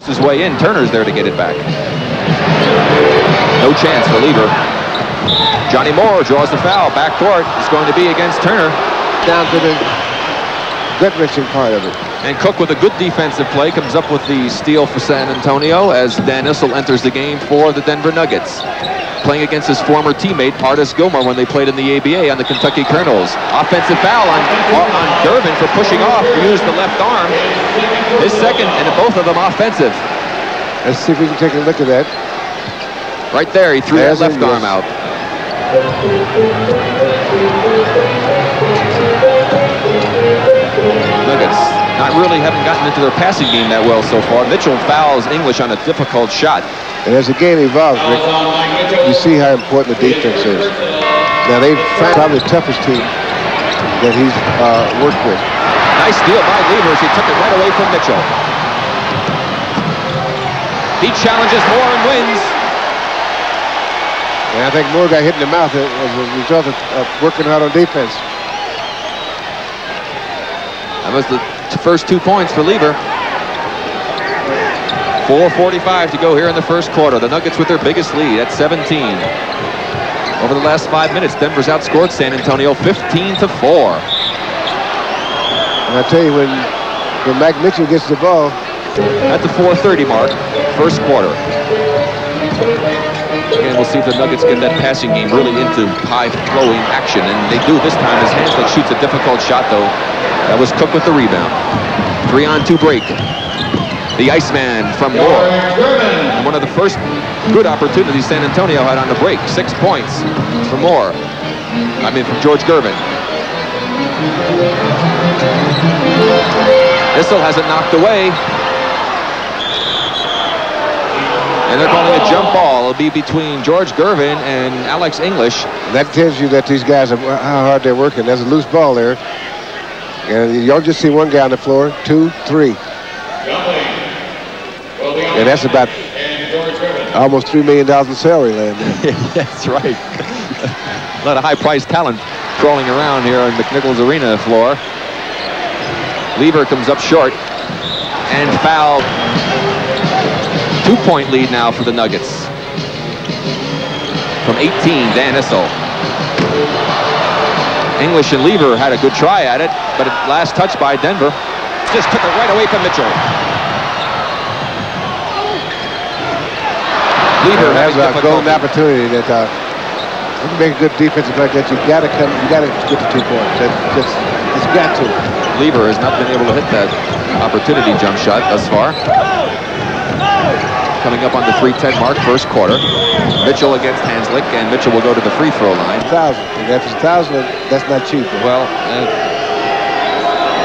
his way in. Turner's there to get it back. No chance for Lever. Johnny Moore draws the foul. Backcourt. It's going to be against Turner. Down to the gut-wrenching part of it. And Cook with a good defensive play comes up with the steal for San Antonio as Dan Issel enters the game for the Denver Nuggets. Playing against his former teammate, Artis Gilmore, when they played in the ABA on the Kentucky Colonels. Offensive foul on Gervin for pushing off. He used the left arm. His second, and both of them offensive. Let's see if we can take a look at that. Right there, he threw that left arm out. Nuggets not really haven't gotten into their passing game that well so far. Mitchell fouls English on a difficult shot. And as the game evolves, Rick, you see how important the defense is. Now, they've found probably the toughest team that he's worked with. Nice steal by Lever as he took it right away from Mitchell. He challenges Moore and wins. And I think Moore got hit in the mouth as a result of working hard on defense. That was the first 2 points for Lever. 4:45 to go here in the first quarter. The Nuggets with their biggest lead at 17. Over the last 5 minutes, Denver's outscored San Antonio 15-4. And I tell you, when Mac Mitchell gets the ball at the 4:30 mark, first quarter. Again, we'll see if the Nuggets get that passing game really into high-flowing action, and they do this time as Hanslick shoots a difficult shot, though. That was Cook with the rebound. 3-on-2 break. The Iceman from Moore. And one of the first good opportunities San Antonio had on the break. 6 points for Moore. From George Gervin. Issel has it knocked away. And they're calling a jump ball. It'll be between George Gervin and Alex English. That tells you that these guys are how hard they're working. There's a loose ball there. And you don't just see one guy on the floor. 2, 3. And that's about almost $3 million in salary land there. That's right. A lot of high-priced talent crawling around here on McNichols Arena floor. Lever comes up short and fouled. 2-point lead now for the Nuggets. From 18, Dan Issel. English and Lever had a good try at it, but at last touch by Denver. Just took it right away from Mitchell. Lever has a golden opportunity that you can make a good defensive like that. You gotta get the 2 points. It's got to. Lever has not been able to hit that opportunity jump shot thus far. Coming up on the 3:10 mark, first quarter. Mitchell against Hanslick, and Mitchell will go to the free throw line. 1,000. And if it's 1,000, that's not cheap. Well,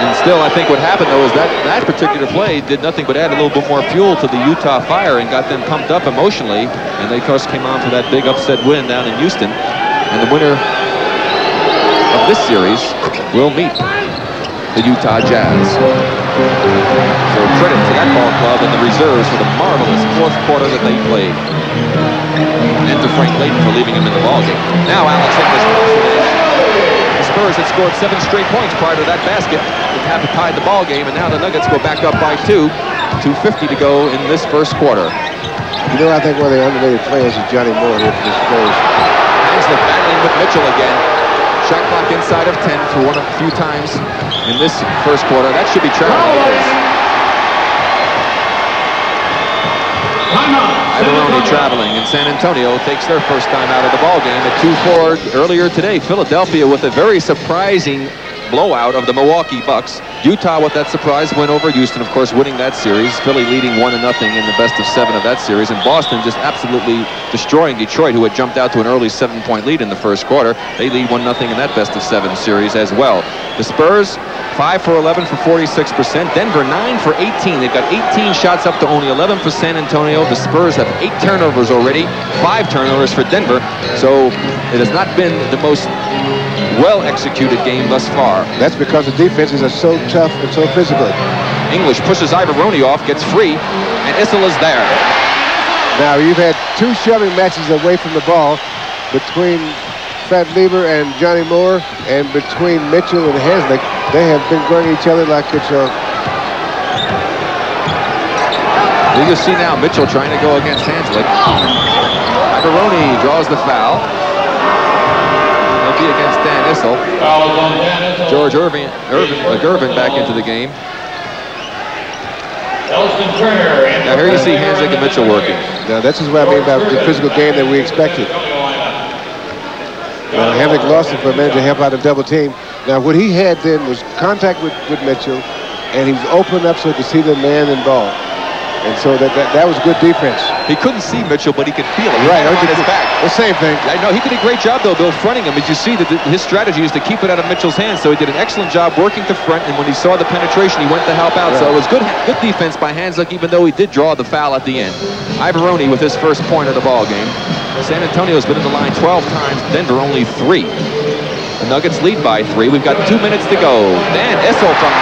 and still, I think what happened, though, is that particular play did nothing but add a little bit more fuel to the Utah Fire and got them pumped up emotionally. And they, of course, came on for that big upset win down in Houston. And the winner of this series will meet the Utah Jazz. So credit to that ball club and the reserves for the marvelous fourth quarter that they played. And to Frank Layton for leaving him in the ballgame. Now Alex English pops it in. The Spurs had scored 7 straight points prior to that basket. It had tied the ball game, and now the Nuggets go back up by 2. 2:50 to go in this first quarter. You know, I think one of the underrated players is Johnny Moore here for the Spurs. Hanslick battling with Mitchell again. Shot clock inside of 10 for a few times in this first quarter. That should be traveling. Ibaroni traveling, and San Antonio takes their first time out of the ball game at 2-4 earlier today. Philadelphia with a very surprising blowout of the Milwaukee Bucks. Utah with that surprise win over Houston, of course, winning that series. Philly leading 1-0 in the best of 7 of that series, and Boston just absolutely destroying Detroit, who had jumped out to an early 7-point lead in the first quarter. They lead 1-0 in that best of 7 series as well. The Spurs 5 for 11 for 46%. Denver 9 for 18. They've got 18 shots up to only 11 for San Antonio. The Spurs have 8 turnovers already, 5 turnovers for Denver. So it has not been the most well-executed game thus far. That's because the defenses are so tough and so physical. English pushes Ibaroni off, gets free, and Issel is there. Now, you've had 2 shoving matches away from the ball between Fat Lever and Johnny Moore, and between Mitchell and Hanslick. They have been going at each other like it's You can see now Mitchell trying to go against Hanslick. Ibaroni draws the foul. It'll be against Dan Issel. George Gervin back into the game. Now here you see Hanslick and Mitchell working. Now this is what I mean about the physical game that we expected. Hanslick lost it for a minute to help out a double team. Now what he had then was contact with Mitchell, and he was opening up so he could see the man and ball. And so that was good defense. He couldn't see Mitchell, but he could feel it. Right, on his back. The same thing. I know he did a great job though, Bill, fronting him. As you see, his strategy is to keep it out of Mitchell's hands. So he did an excellent job working to front, and when he saw the penetration, he went to help out. Right. So it was good defense by Hanslick, even though he did draw the foul at the end. Ibaroni with his first point of the ball game. San Antonio's been in the line 12 times. Denver only 3. The Nuggets lead by 3. We've got 2 minutes to go. Dan Issel from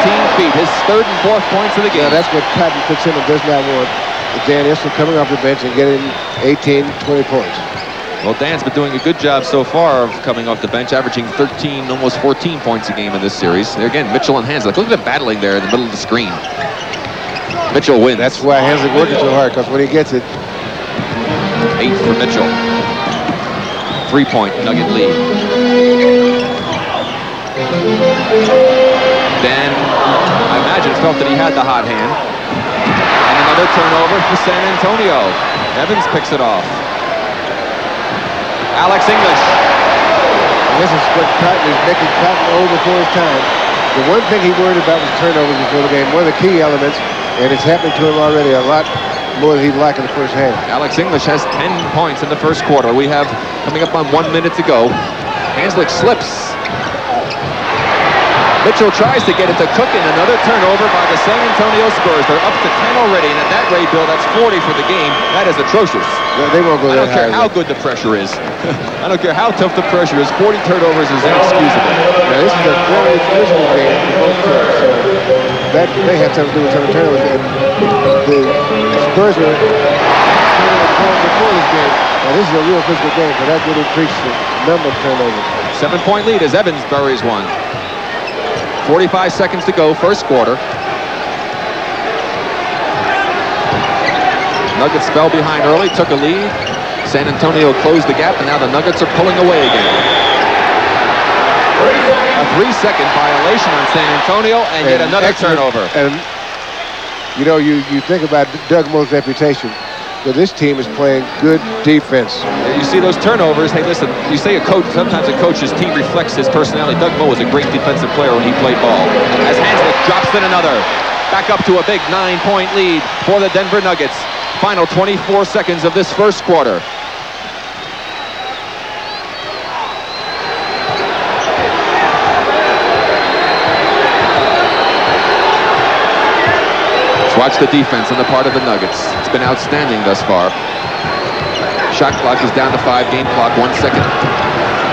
19 feet, his 3rd and 4th points of the game. Yeah, that's what Patton Fitzsimmons does not want. Dan Issel coming off the bench and getting 18, 20 points. Well, Dan's been doing a good job so far of coming off the bench, averaging 13, almost 14 points a game in this series. There again, Mitchell and Hanslick. Look at them battling there in the middle of the screen. Mitchell wins. That's why Hanslick working so hard, because when he gets it. 8 for Mitchell. 3-point Nugget lead. Dan, I imagine, felt that he had the hot hand. And another turnover for San Antonio. Evans picks it off. Alex English. And this is what Patton is making Patton old before his time. The one thing he worried about was turnovers before the game. One of the key elements, and it's happening to him already a lot more than he'd like in the first half. Alex English has 10 points in the first quarter. We have coming up on 1 minute to go. Hanslick slips. Mitchell tries to get it to Cook, and another turnover by the San Antonio Spurs. They're up to 10 already, and at that rate, Bill, that's 40 for the game. That is atrocious. They won't go that high. I don't care how good the pressure is. I don't care how tough the pressure is. 40 turnovers is inexcusable. Now, this is a very physical game for both teams, so that may have something to do with some turnovers. And the Spurs were before this game. Now, this is a real physical game, but that would increase the number of turnovers. 7-point lead as Evans buries one. 45 seconds to go, first quarter. Nuggets fell behind early, took a lead. San Antonio closed the gap, and now the Nuggets are pulling away again. A 3-second violation on San Antonio, and yet another turnover. And, you know, you think about Doug Moe's reputation. But this team is playing good defense. You see those turnovers. Hey, listen, you say a coach, sometimes a coach's team reflects his personality. Doug Moe was a great defensive player when he played ball. As Hanslick drops in another. Back up to a big 9-point lead for the Denver Nuggets. Final 24 seconds of this first quarter. Watch the defense on the part of the Nuggets. It's been outstanding thus far. Shot clock is down to 5. Game clock 1 second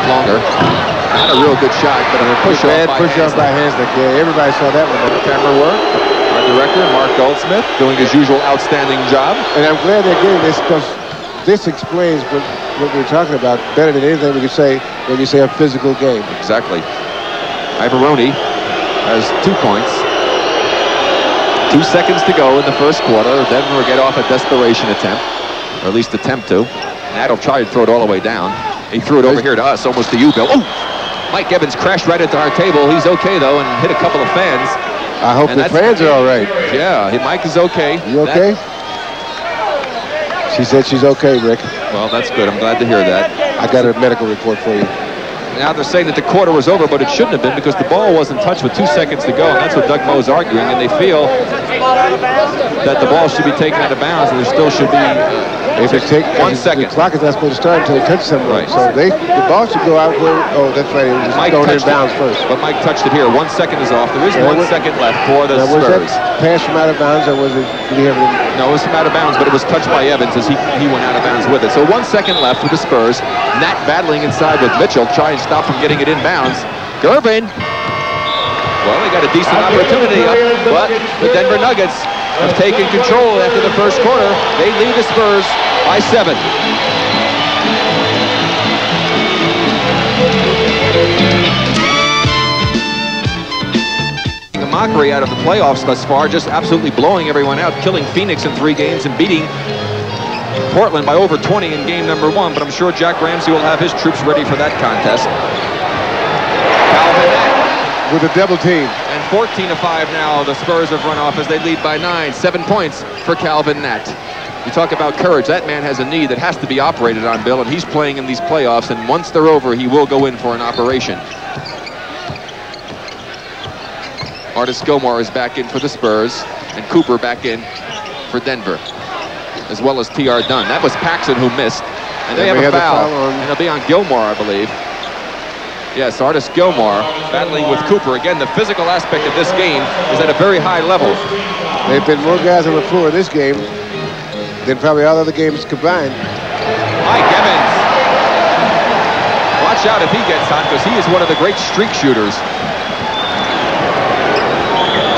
longer. Not a real good shot, but a push-off by Hanslick. Yeah, everybody saw that one. Camera work. Our director, Mark Goldsmith, doing his usual outstanding job. And I'm glad they're getting this, because this explains what we're talking about better than anything we could say when you say a physical game. Exactly. Ibaroni has 2 points. 2 seconds to go in the first quarter. Denver will get off a desperation attempt, or at least attempt to. Nat'll try to throw it all the way down. He threw it over here to us, almost to you, Bill. Oh! Mike Evans crashed right into our table. He's okay, though, and hit a couple of fans. I hope the fans are all right. Yeah, Mike is okay. You okay? She said she's okay, Rick. Well, that's good. I'm glad to hear that. I got a medical report for you. Now they're saying that the quarter was over, but it shouldn't have been, because the ball wasn't touched with 2 seconds to go, and that's what Doug Moe is arguing, and they feel that the ball should be taken out of bounds, and there still should be if it take 1 second. The clock is not supposed to start until it touches someone. Right. So the ball should go out where, oh, that's right, it was thrown in bounds first. But Mike touched it here. 1 second is off. There is 1 second left for the Spurs. Was that pass from out of bounds, or was it, did he have it? No, it was from out of bounds, but it was touched by Evans as he went out of bounds with it. So 1 second left for the Spurs. Nat battling inside with Mitchell, trying to stop from getting it inbounds. Gervin. Well, they got a decent opportunity up, but the Denver Nuggets have taken control after the first quarter. They lead the Spurs by 7. mockery out of the playoffs thus far, just absolutely blowing everyone out, killing Phoenix in 3 games and beating Portland by over 20 in game number 1. But I'm sure Jack Ramsey will have his troops ready for that contest. Calvin Nett with a double team. And 14-5 now. The Spurs have run off as they lead by 9. 7 points for Calvin Nett. You talk about courage. That man has a knee that has to be operated on, Bill, and he's playing in these playoffs, and once they're over, he will go in for an operation. Artis Gilmore is back in for the Spurs, and Cooper back in for Denver, as well as T.R. Dunn. That was Paxson who missed, and they have a foul, and it'll be on Gilmore, I believe. Yes, Artis Gilmore battling with Cooper. Again, the physical aspect of this game is at a very high level. There have been more guys on the floor in this game than probably all other games combined. Mike Evans. Watch out if he gets hot, because he is one of the great streak shooters.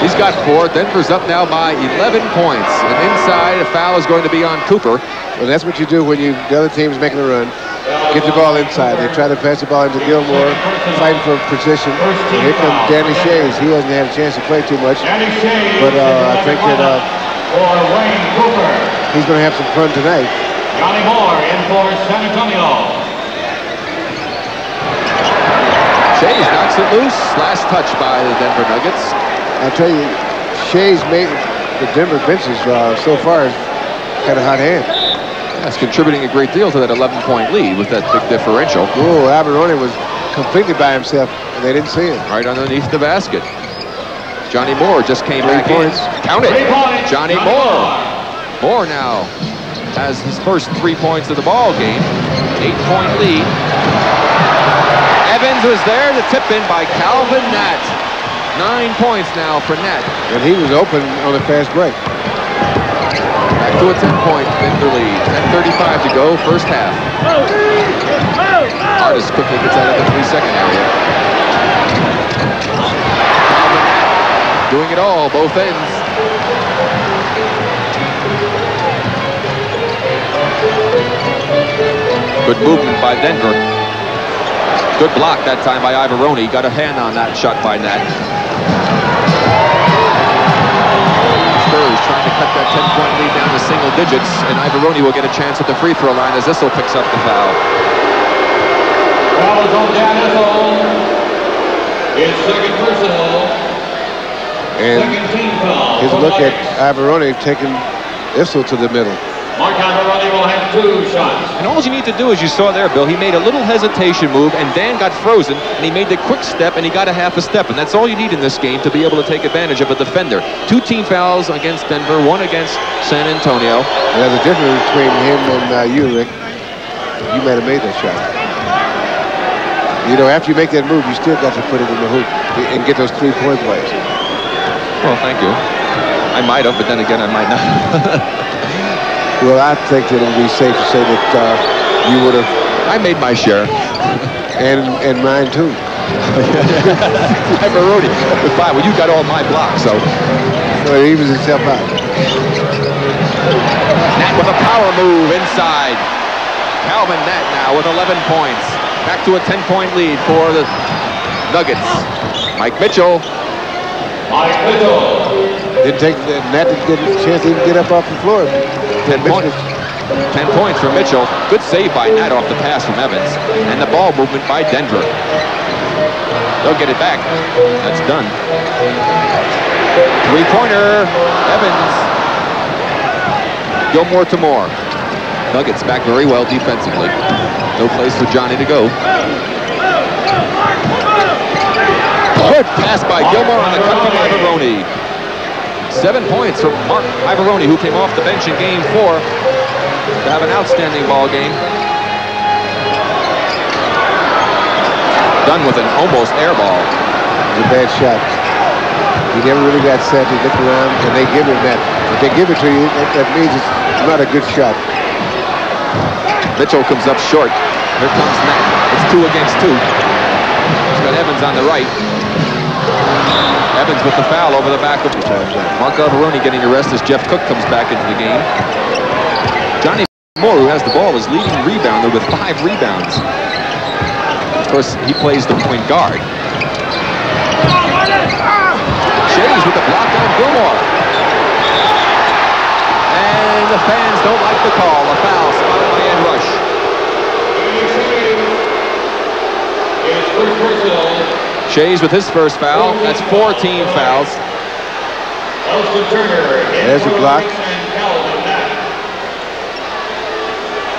He's got 4. Denver's up now by 11 points. And inside, a foul is going to be on Cooper. Well, that's what you do when the other team's making a run. Get the ball inside. They try to pass the ball into Gilmore, fighting for position. And here comes Danny Shays. He hasn't had a chance to play too much. But I think that he's going to have some fun tonight. Johnny Moore in for San Antonio. Shays knocks it loose. Last touch by the Denver Nuggets. I'll tell you, Shays made the Denver benches so far had a hot hand. That's contributing a great deal to that 11-point lead with that big differential. Oh, Alberoni was completely by himself, and they didn't see him. Right underneath the basket. Johnny Moore just came back in. Count it. Johnny Moore. Moore now has his first 3 points of the ball game. 8-point lead. Evans was there to tip in by Calvin Nett. 9 points now for Nett. And he was open on the fast break. Back to a 10-point Denver lead. 10:35 to go, first half. Artis quickly gets out of the 3-second area. Calvin Nett doing it all, both ends. Good movement by Denver. Good block that time by Ivaroni. Got a hand on that shot by Nett. Spurs trying to cut that 10-point lead down to single digits, and Ivaroni will get a chance at the free throw line as Issel picks up the foul. Foul is on Dan Issel. His second personal. And second team foul. his look at Ivaroni taking Issel to the middle. Mark Ivaroni will have 2 shots. And all you need to do, as you saw there, Bill, he made a little hesitation move, and Dan got frozen, and he made the quick step, and he got a half a step. And that's all you need in this game to be able to take advantage of a defender. 2 team fouls against Denver, 1 against San Antonio. And there's a difference between him and you, Rick. You might have made that shot. You know, after you make that move, you still got to put it in the hoop and get those 3-point plays. Well, thank you. I might have, but then again, I might not. Well, I think that it would be safe to say that you would have. I made my share. And mine, too. Ivaroni with 5. Well, you got all my blocks, so. So it evens itself out. Nett with a power move inside. Calvin Nett now with 11 points. Back to a 10-point lead for the Nuggets. Mike Mitchell. Mike Mitchell. Didn't take Nett to get a chance to even get up off the floor. 10 points. 10 points for Mitchell. Good save by Nett off the pass from Evans. And the ball movement by Denver. They'll get it back. That's done. 3-pointer. Evans. Gilmore to Moore. Nuggets back very well defensively. No place for Johnny to go. Good pass by Gilmore on the cut from Ivaroni. 7 points from Mark Ivaroni, who came off the bench in game 4 to have an outstanding ball game. Done with an almost air ball. It was a bad shot. He never really got set. He looked around, and they give him that. If they give it to you, that means it's not a good shot. Mitchell comes up short. Here comes Nett. It's 2 against 2. He's got Evans on the right. Evans with the foul over the back of Mark Ivaroni getting a rest as Jeff Cook comes back into the game. Johnny Moore, who has the ball, is leading rebounder with 5 rebounds. Of course, he plays the point guard. Shays Shays with the block on Gilmore. And the fans don't like the call. A foul spotted by Ed Rush. Shays with his first foul. That's 4 team fouls. There's a block.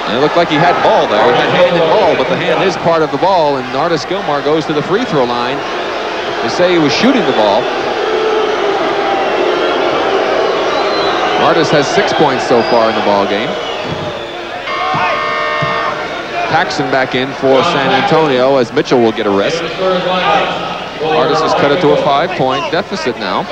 And it looked like he had ball there. He had hand and ball, but the hand is part of the ball, and Artis Gilmore goes to the free throw line. They say he was shooting the ball. Artis has 6 points so far in the ball game. Paxson back in for San Antonio as Mitchell will get a rest. Artis has cut it to a 5-point deficit now.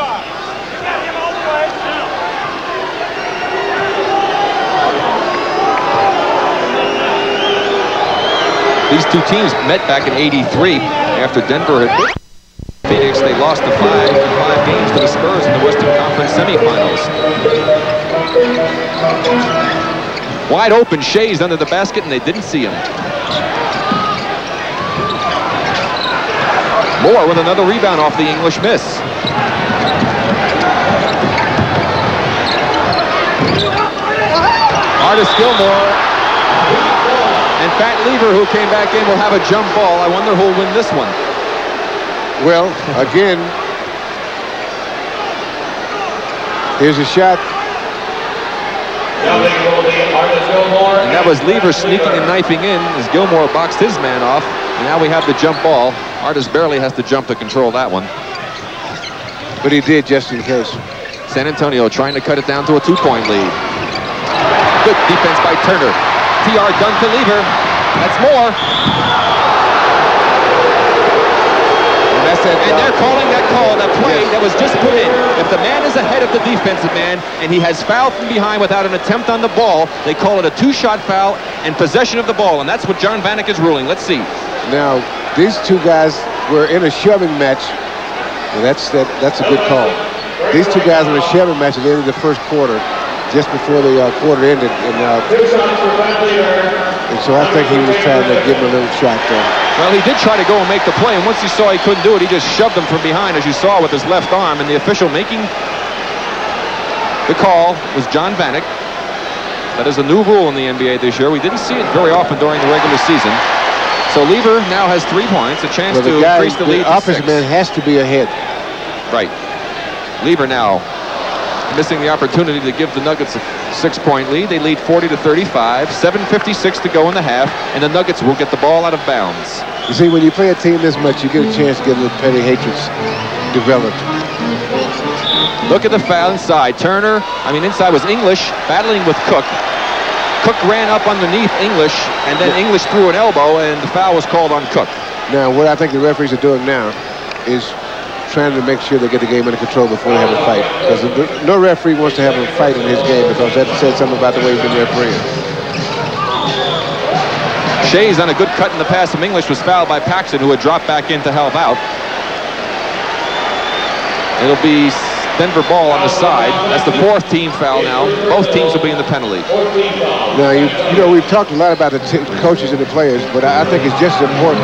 These two teams met back in '83 after Denver had beat Phoenix. They lost the 5 games to the Spurs in the Western Conference semifinals. Wide open, Shays under the basket, and they didn't see him. Moore with another rebound off the English miss. Artis Gilmore and Pat Lever, who came back in, will have a jump ball. I wonder who will win this one. Well, again, here's a shot. And that was Lever sneaking and knifing in as Gilmore boxed his man off. And now we have the jump ball. Artis barely has to jump to control that one. But he did just in case. San Antonio trying to cut it down to a 2-point lead. Good defense by Turner. TR done to Lever. That's more. And they're calling that call, that play that was just put in. If the man is ahead of the defensive man and he has fouled from behind without an attempt on the ball, they call it a 2-shot foul and possession of the ball. And that's what John Vanek is ruling. Let's see. Now, these two guys were in a shoving match. And that's a good call. These two guys were in a shoving match at the end of the first quarter, just before the quarter ended. And so I think he was trying to give him a little shot there. Well, he did try to go and make the play, and once he saw he couldn't do it, he just shoved him from behind, as you saw, with his left arm. And the official making the call was John Vanek. That is a new rule in the NBA this year. We didn't see it very often during the regular season. So Lever now has 3 points, a chance to increase the lead to 6. The offensive man has to be ahead. Right. Lever now missing the opportunity to give the Nuggets a 6-point lead. They lead 40-35, 7:56 to go in the half, and the Nuggets will get the ball out of bounds. You see, when you play a team this much, you get a chance to get a little petty hatreds developed. Look at the foul inside. Inside was English battling with Cook. Cook ran up underneath English, and then English threw an elbow, and the foul was called on Cook. Now, what I think the referees are doing now is trying to make sure they get the game under control before they have a fight. Because no referee wants to have a fight in his game, because that said something about the way he's been refereeing. Shays on a good cut in the pass from English was fouled by Paxson, who had dropped back in to help out. It'll be Denver ball on the side. That's the 4th team foul now. Both teams will be in the penalty. Now, you know, we've talked a lot about the coaches and the players, but I think it's just as important,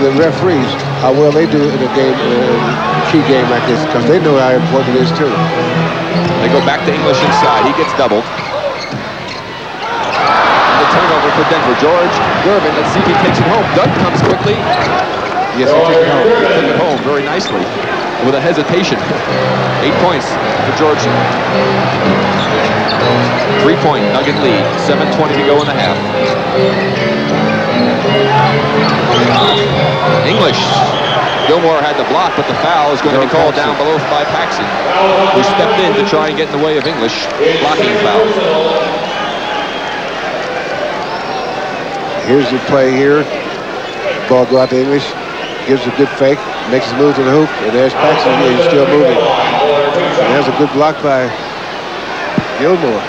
the referees, how well they do in a game, key game like this, because they know how important it is too. They go back to English inside. He gets doubled. And the turnover for Denver. George Gervin, let's see if he takes it home. Doug comes quickly. Yes, he took it home. He took it home very nicely with a hesitation. 8 points for George. 3-point Nugget lead. 7:20 to go in the half. English. Gilmore had the block, but the foul is going to be called down below by Paxson, who stepped in to try and get in the way of English. Blocking foul. Here's the play here. Ball go out to English. Gives a good fake. Makes his move to the hoop. And there's Paxson. He's still moving. And there's a good block by Gilmore.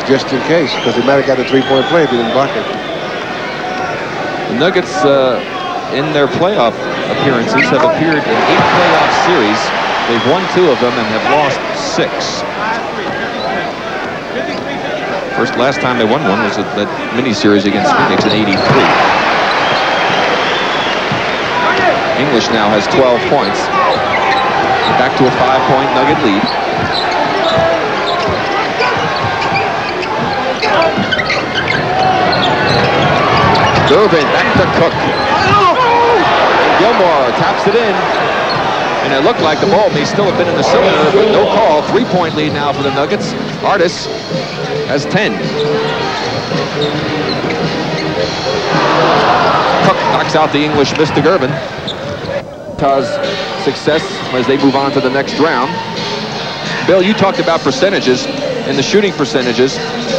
Just in case, because he might have got a 3-point play if he didn't block it. The Nuggets, in their playoff appearances, have appeared in 8 playoff series. They've won 2 of them and have lost 6. Last time they won one was that mini-series against Phoenix in '83. English now has 12 points. Back to a 5-point Nugget lead. Gervin back to Cook. Gilmore taps it in. And it looked like the ball may still have been in the cylinder, but no call. 3-point lead now for the Nuggets. Artis has 10. Cook knocks out the English Mr. Gervin. Cause success as they move on to the next round. Bill, you talked about percentages and the shooting percentages.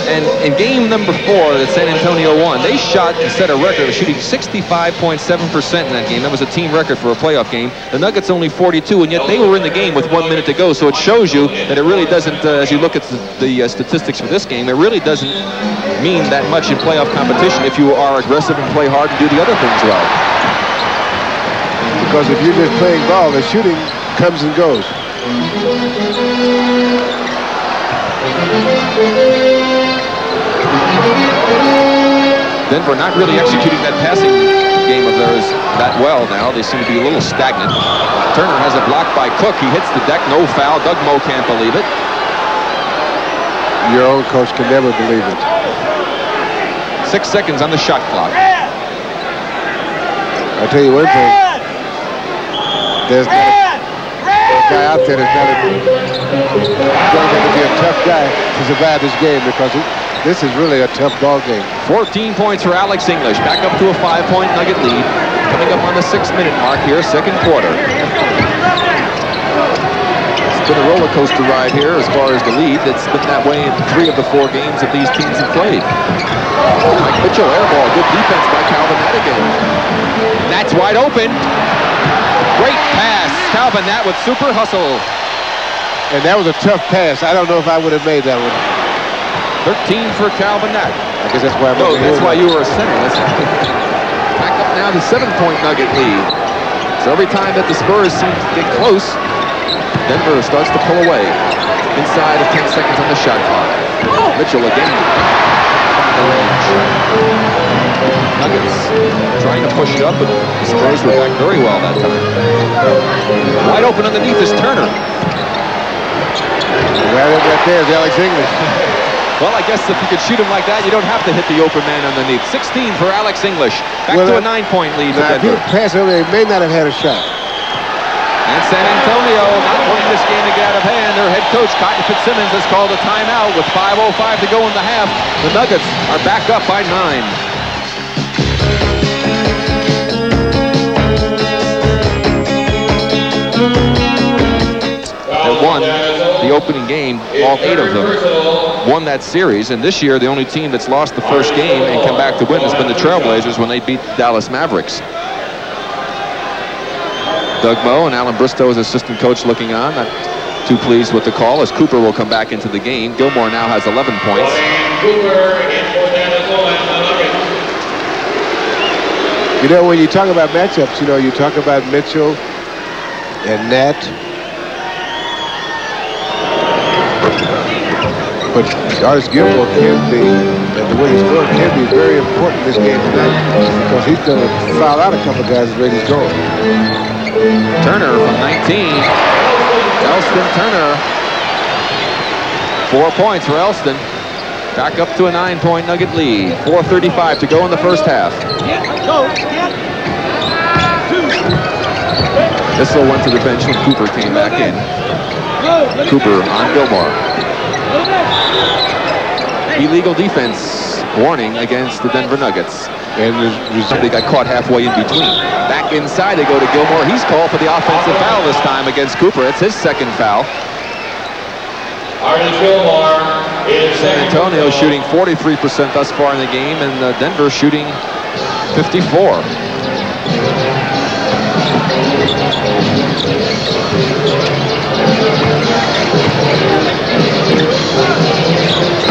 And in game number 4 that San Antonio won, they shot and set a record of shooting 65.7% in that game. That was a team record for a playoff game. The Nuggets only 42, and yet they were in the game with 1 minute to go. So it shows you that it really doesn't, as you look at the statistics for this game, it really doesn't mean that much in playoff competition if you are aggressive and play hard and do the other things well. Because if you're just playing ball, the shooting comes and goes. Denver not really executing that passing game of theirs that well now. They seem to be a little stagnant. Turner has a block by Cook. He hits the deck, no foul. Doug Moe can't believe it. Your own coach can never believe it. 6 seconds on the shot clock. I'll tell you one thing. There's not a guy out there that's not going to be a tough guy to survive this game, because this is really a tough ball game. 14 points for Alex English. Back up to a 5-point Nugget lead. Coming up on the 6-minute mark here, second quarter. It's been a roller coaster ride here as far as the lead. It's been that way in 3 of the 4 games that these teams have played. Mike Mitchell, air ball. Good defense by Calvin Madigan. That's wide open. Great pass. Calvin Nat with super hustle. And that was a tough pass. I don't know if I would have made that one. 13 for Calvin Nat. I guess that's why I'm No, that's why you were a center. Back up now to 7-point Nugget lead. So every time that the Spurs seem to get close, Denver starts to pull away. Inside of 10 seconds on the shot clock. Mitchell again. Nuggets trying to push it up, but the Spurs were back very well that time. Wide open underneath is Turner. Right there is Alex English. Well, I guess if you could shoot him like that, you don't have to hit the open man underneath. 16 for Alex English. Back to a 9-point lead for Denver. If you pass over, they may not have had a shot. And San Antonio not wanting this game to get out of hand. Their head coach, Cotton Fitzsimmons, has called a timeout with 5:05 to go in the half. The Nuggets are back up by 9. They won the opening game, all 8 of them won that series, and this year the only team that's lost the first game and come back to win has been the Trailblazers when they beat Dallas Mavericks. Doug Moe and Alan Bristow as assistant coach looking on, not too pleased with the call, as Cooper will come back into the game. Gilmore now has 11 points. You know, when you talk about matchups, you know, you talk about Mitchell and Nat. But Artis Gilmore can be, and the way he's going can be very important in this game tonight, because he's going to foul out a couple guys as he's going. Turner from 19. Elston Turner. 4 points for Elston. Back up to a 9-point Nugget lead. 4:35 to go in the first half. Bissell went to the bench when Cooper came back in. Cooper on Gilmore. Illegal defense warning against the Denver Nuggets. And they got caught halfway in between. Back inside they go to Gilmore. He's called for the offensive foul this time against Cooper. It's his second foul. Artis Gilmore is San Antonio shooting 43% thus far in the game, and Denver shooting 54%.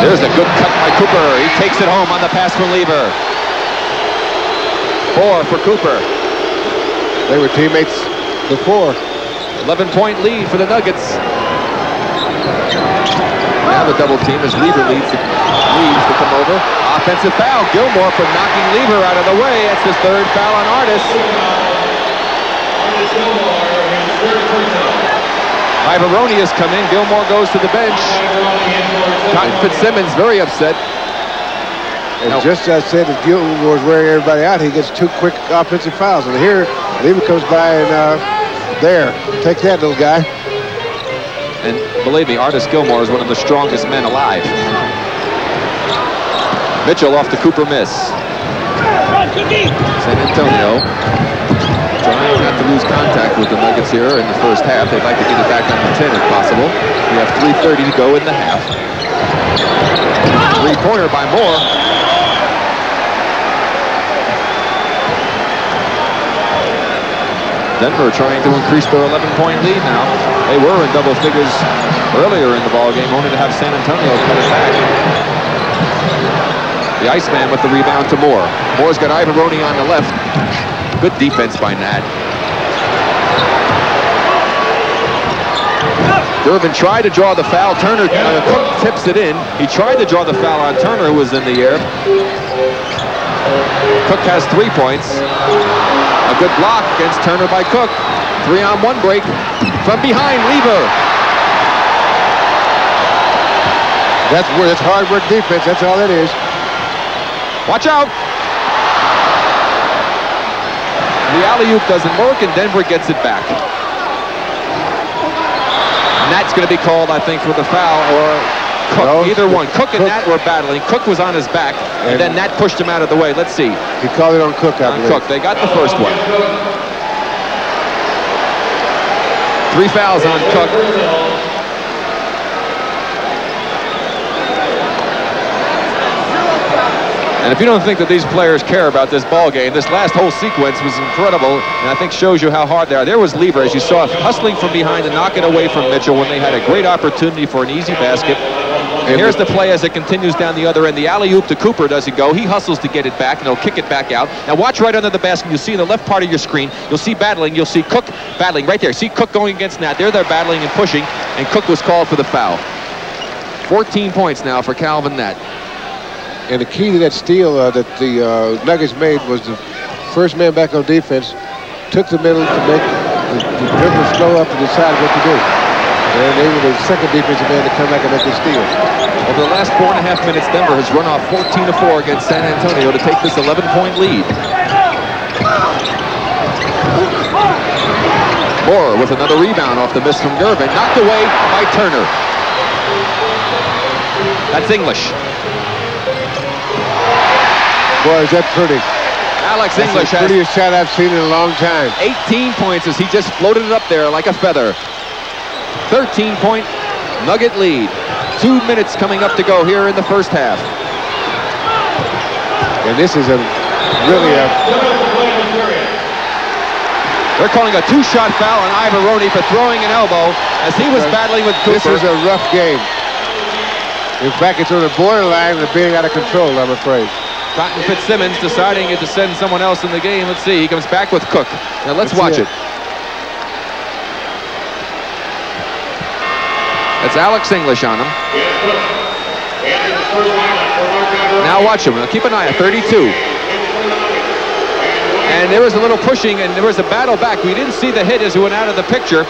There's a good cut by Cooper. He takes it home on the pass from Lever. 4 for Cooper. They were teammates before. 11-point lead for the Nuggets. Now the double team as Lever leaves to come over. Offensive foul. Gilmore for knocking Lever out of the way. That's his 3rd foul on Artis. Ivaroni has come in. Gilmore goes to the bench. Cotton Fitzsimmons very upset. And just as I said, that Gilmore was wearing everybody out, he gets 2 quick offensive fouls. And here, Lever comes by and there, take that, little guy. And believe me, Artis Gilmore is one of the strongest men alive. Mitchell off the Cooper miss. San Antonio trying not to lose contact with the Nuggets here in the first half. They'd like to get it back on the 10 if possible. We have 3:30 to go in the half. 3-pointer by Moore. Denver trying to increase their 11-point lead now. They were in double figures earlier in the ballgame, only to have San Antonio cut it back. The Iceman with the rebound to Moore. Moore's got Ivaroni on the left. Good defense by Nat. Gervin tried to draw the foul. Turner Cook tips it in. He tried to draw the foul on Turner, who was in the air. Cook has 3 points. A good block against Turner by Cook. 3-on-1 break from behind. Lever. That's hard work defense. That's all it is. Watch out. The alley-oop doesn't work, and Denver gets it back. And that's going to be called, I think, for the foul, or Cook. No, either one. Cook and Nat were battling. Cook was on his back, and then Nat pushed him out of the way. Let's see. He called it on Cook, I believe. Cook. They got the first one. 3 fouls on Cook. And if you don't think that these players care about this ball game, this last whole sequence was incredible, and I think shows you how hard they are. There was Lever, as you saw, hustling from behind to knock it away from Mitchell when they had a great opportunity for an easy basket. And here's the play as it continues down the other end. The alley-oop to Cooper doesn't go. He hustles to get it back, and he'll kick it back out. Now watch right under the basket. You'll see in the left part of your screen, you'll see battling. You'll see Cook battling right there. See Cook going against Nat. They're battling and pushing, and Cook was called for the foul. 14 points now for Calvin Nat. And the key to that steal that the Nuggets made was the first man back on defense took the middle to make the dribble slow up to decide what to do. And they were the second defensive man to come back and make the steal. Over the last 4.5 minutes, Denver has run off 14-4 against San Antonio to take this 11-point lead. Moore with another rebound off the miss from Gervin. Knocked away by Turner. That's English. Boy, is that pretty. Alex English has the prettiest shot I've seen in a long time. 18 points as he just floated it up there like a feather. 13-point Nugget lead. 2 minutes coming up to go here in the first half. And this is really a... They're calling a 2-shot foul on Ivaroni for throwing an elbow as he was battling with Cooper. This is a rough game. In fact, it's on the borderline of being out of control, I'm afraid. Cotton Fitzsimmons deciding to send someone else in the game. Let's see. He comes back with Cook. Now let's watch it. That's Alex English on him. Now watch him. Now keep an eye on 32. And there was a little pushing, and there was a battle back. We didn't see the hit as he went out of the picture.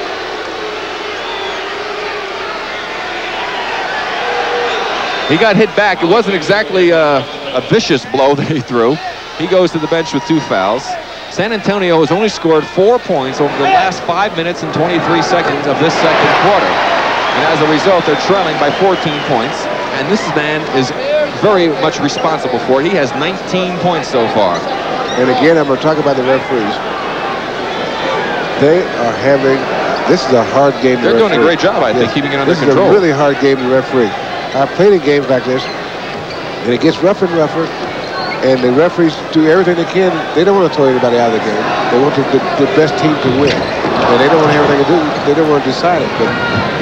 He got hit back. It wasn't exactly a vicious blow that he threw. He goes to the bench with 2 fouls. San Antonio has only scored 4 points over the last 5 minutes and 23 seconds of this second quarter. And as a result, they're trailing by 14 points. And this man is very much responsible for it. He has 19 points so far. And again, I'm going to talk about the referees. They are having, this is a hard game to referee. They're doing a great job, I think, keeping it under control. This is a really hard game to referee. I've played in games like this, and it gets rougher and rougher, and the referees do everything they can. They don't want to throw anybody out of the game. They want the best team to win. And they don't want to have anything to do. They don't want to decide it. But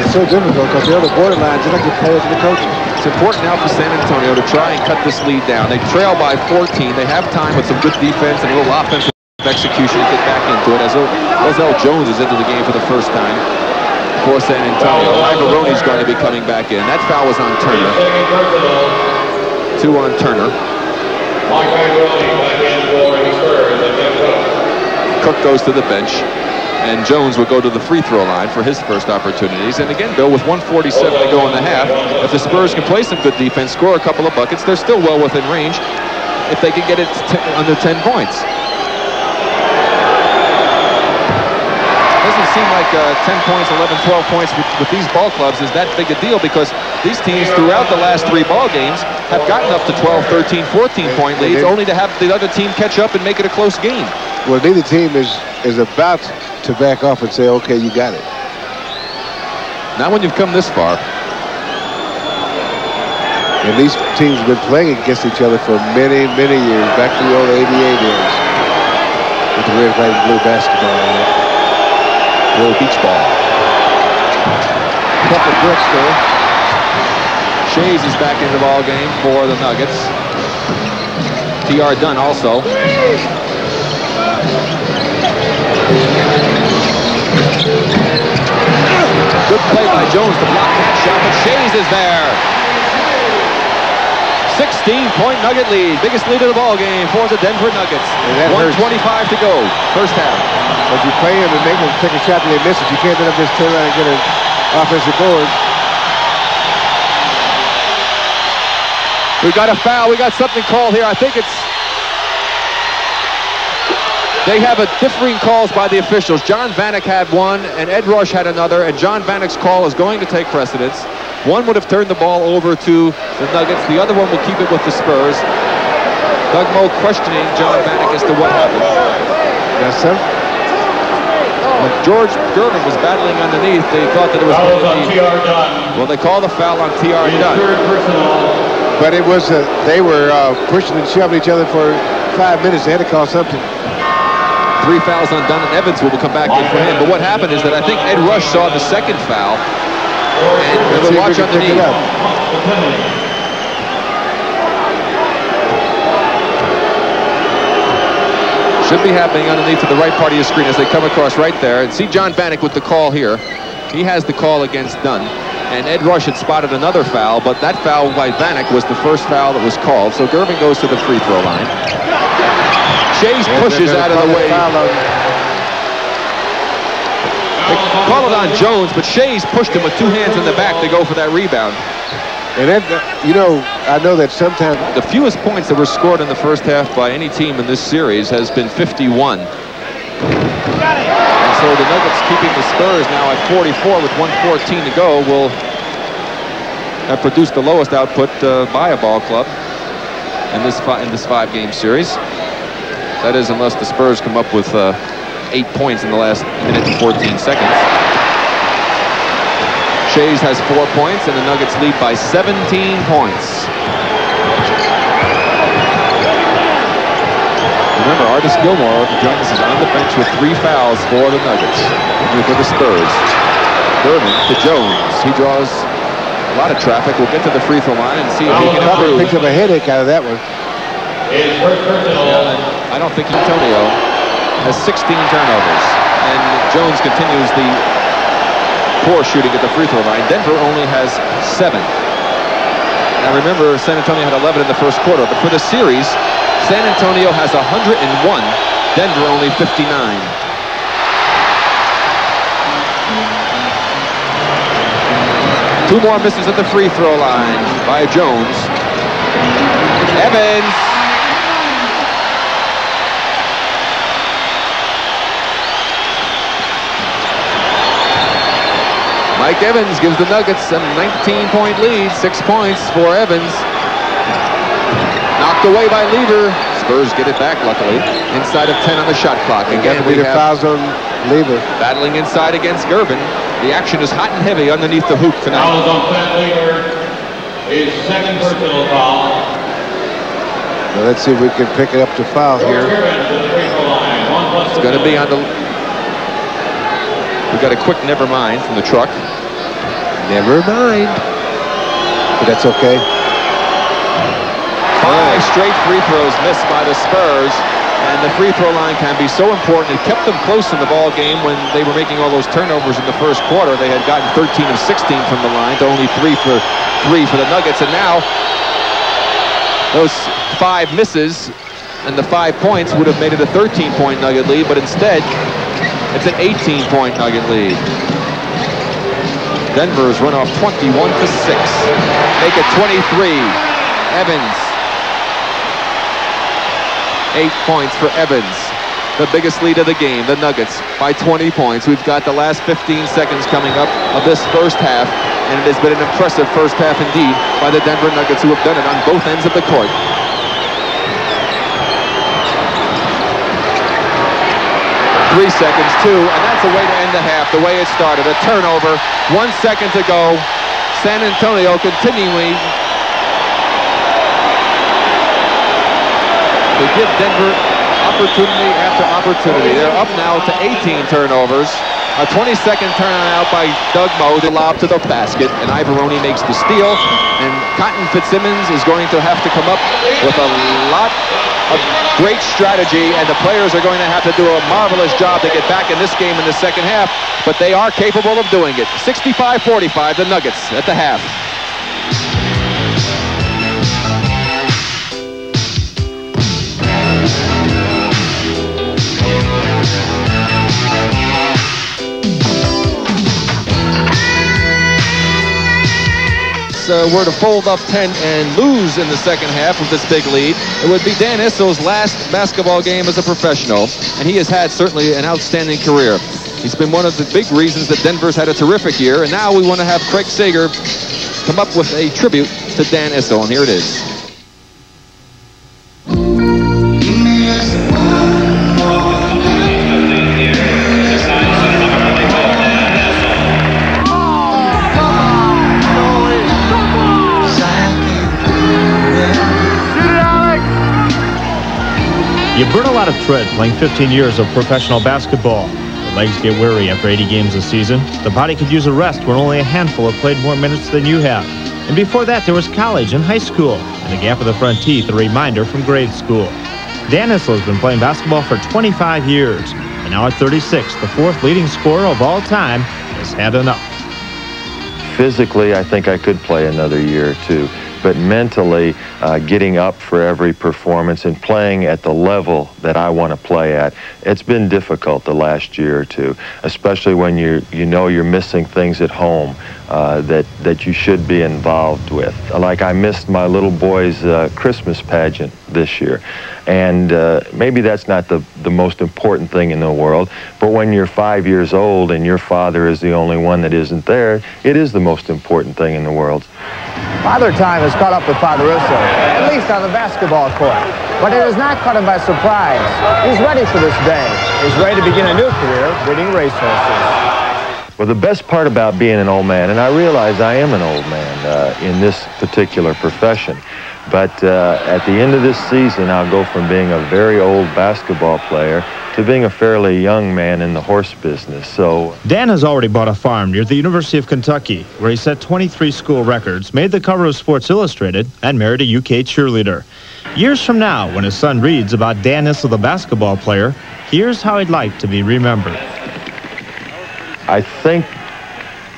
it's so difficult because they're on the borderline just like the players and the coaches. It's important now for San Antonio to try and cut this lead down. They trail by 14. They have time with some good defense and a little offensive execution to get back into it. As Ozell Jones is into the game for the first time for San Antonio. Ivaroni's going to be coming back in. That foul was on Turner. 2 on Turner. Cook goes to the bench. And Jones will go to the free throw line for his first opportunities. And again, Bill, with 1:47 to go in the half, if the Spurs can play some good defense, score a couple of buckets, they're still well within range if they can get it under 10 points. Doesn't seem like 10 points, 11, 12 points with these ball clubs is that big a deal, because these teams throughout the last 3 ball games have gotten up to 12, 13, 14-point leads, only to have the other team catch up and make it a close game. Well, neither team is about to back off and say, okay, you got it. Not when you've come this far. And these teams have been playing against each other for many, many years, back to the old 88 years. With the red, white, and blue basketball. Little beach ball. Couple bricks there. Shays is back in the ball game for the Nuggets. T.R. Dunn also. Good play by Jones to block that shot, but Shays is there. 16-point Nugget lead. Biggest lead of the ball game for the Denver Nuggets. 1:25 to go. First half. If you play him and make him take a shot and they miss it, you can't let him just turn around and get an offensive board. We got a foul. We got something called here. I think it's... They have a differing calls by the officials. John Vanek had one, and Ed Rush had another, and John Vanek's call is going to take precedence. One would have turned the ball over to the Nuggets. The other one will keep it with the Spurs. Doug Moe questioning John Vanek as to what happened. Yes, sir. When George Gervin was battling underneath, they thought that it was going to be... Well, they called the foul on T.R. Dunn. But it was, they were pushing and shoving each other for 5 minutes. They had to call something. 3 fouls on Dunn, and Evans will come back in for him. But what happened is that I think Ed Rush saw the second foul. And we'll watch underneath. Should be happening underneath to the right part of your screen as they come across right there. And see John Vanek with the call here. He has the call against Dunn. And Ed Rush had spotted another foul, but that foul by Vanek was the first foul that was called. So Gervin goes to the free throw line. Shays pushes out of the way. They call it on Jones, but Shays pushed him with 2 hands in the back to go for that rebound. And that, you know, I know that sometimes... The fewest points that were scored in the first half by any team in this series has been 51. And so the Nuggets, keeping the Spurs now at 44 with 1:14 to go, will have produced the lowest output by a ball club in this 5-game series. That is, unless the Spurs come up with 8 points in the last minute and 14 seconds. Shays has 4 points, and the Nuggets lead by 17 points. Remember, Artis Gilmore joins us on the bench with 3 fouls for the Nuggets, for the Spurs. Gervin to Jones. He draws a lot of traffic. We'll get to the free throw line and see if he can improve. Picked up a headache out of that one. I don't think Antonio has 16 turnovers, and Jones continues the poor shooting at the free throw line. Denver only has 7. Now remember, San Antonio had 11 in the first quarter, but for the series, San Antonio has 101, Denver only 59. Two more misses at the free throw line by Jones. Evans. Mike Evans gives the Nuggets a 19-point lead, 6 points for Evans. Knocked away by Lever. Spurs get it back, luckily. Inside of 10 on the shot clock. Again, we have fouls on Lever. Battling inside against Gervin. The action is hot and heavy underneath the hoop tonight. Fouls on Lever. His second personal foul. Now let's see if we can pick it up to foul here. It's going to be on the... We got a quick never mind from the truck. Never mind. But that's okay. 5 straight free throws missed by the Spurs. And the free throw line can be so important. It kept them close in the ball game when they were making all those turnovers in the first quarter. They had gotten 13 of 16 from the line to only 3 for the Nuggets. And now those 5 misses and the 5 points would have made it a 13-point Nugget lead. But instead, It's an 18-point Nugget lead. Denver's run off 21-6. Make it 23. Evans. 8 points for Evans. The biggest lead of the game, the Nuggets, by 20 points. We've got the last 15 seconds coming up of this first half, and it has been an impressive first half indeed by the Denver Nuggets, who have done it on both ends of the court. Three seconds, two, and that's a way to end the half, the way it started. A turnover, 1 second to go. San Antonio continuing to give Denver opportunity after opportunity. They're up now to 18 turnovers. A 20-second turn out by Doug Moe, the lob to the basket, and Ivoroni makes the steal. And Cotton Fitzsimmons is going to have to come up with a lot of great strategy, and the players are going to have to do a marvelous job to get back in this game in the second half, but they are capable of doing it. 65-45, the Nuggets at the half. Were to fold up 10 and lose in the second half with this big lead, it would be Dan Issel's last basketball game as a professional, and he has had certainly an outstanding career. He's been one of the big reasons that Denver's had a terrific year, and now we want to have Craig Sager come up with a tribute to Dan Issel, and here it is. You burn a lot of tread playing 15 years of professional basketball. The legs get weary after 80 games a season. The body could use a rest when only a handful have played more minutes than you have. And before that, there was college and high school. And the gap of the front teeth, a reminder from grade school. Dan Issel has been playing basketball for 25 years. And now at 36, the fourth leading scorer of all time has had enough. Physically, I think I could play another year or two. But mentally, getting up for every performance and playing at the level that I want to play at, it's been difficult the last year or two, especially when you know you're missing things at home that you should be involved with. Like I missed my little boy's Christmas pageant this year. And maybe that's not the most important thing in the world, but when you're 5 years old and your father is the only one that isn't there, it is the most important thing in the world. Father time has caught up with Father Issel, at least on the basketball court. But it has not caught him by surprise. He's ready for this day. He's ready to begin a new career breeding racehorses. Well, the best part about being an old man, and I realize I am an old man in this particular profession, but at the end of this season, I'll go from being a very old basketball player to being a fairly young man in the horse business. So Dan has already bought a farm near the University of Kentucky, where he set 23 school records, made the cover of Sports Illustrated, and married a UK cheerleader. Years from now, when his son reads about Dan Issel, the basketball player, here's how he'd like to be remembered. I think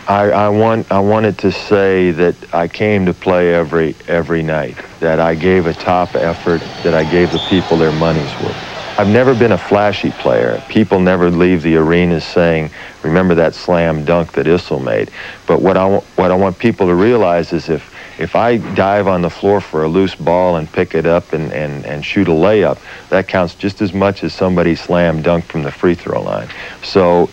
I wanted to say that I came to play every night, that I gave a top effort, that I gave the people their money's worth. I've never been a flashy player. People never leave the arenas saying, remember that slam dunk that Issel made. But what I want people to realize is if I dive on the floor for a loose ball and pick it up and shoot a layup, that counts just as much as somebody slam dunked from the free throw line. So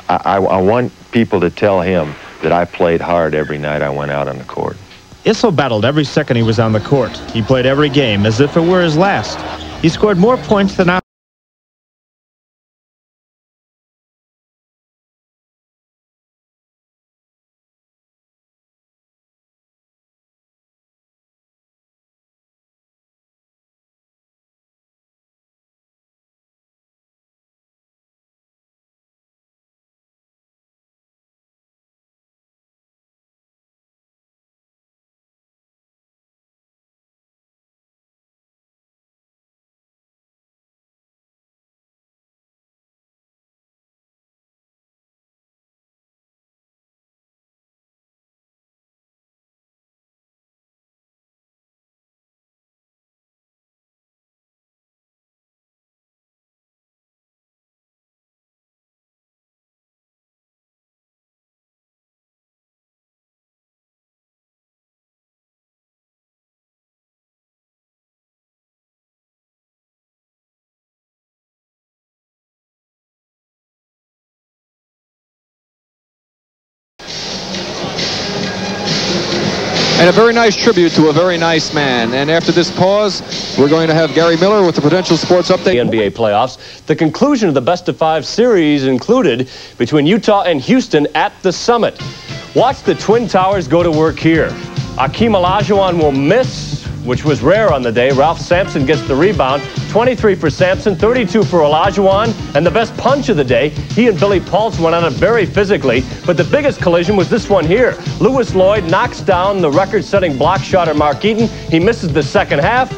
I want people to tell him that I played hard every night I went out on the court. Issel battled every second he was on the court. He played every game as if it were his last. He scored more points than And a very nice tribute to a very nice man. And after this pause, we're going to have Gary Miller with the Prudential Sports Update. The NBA playoffs. The conclusion of the best-of-5 series included between Utah and Houston at the Summit. Watch the Twin Towers go to work here. Akeem Olajuwon will miss, which was rare on the day. Ralph Sampson gets the rebound. 23 for Sampson, 32 for Olajuwon, and the best punch of the day, he and Billy Paultz went on it very physically, but the biggest collision was this one here. Lewis Lloyd knocks down the record-setting block shotter Mark Eaton. He misses the second half,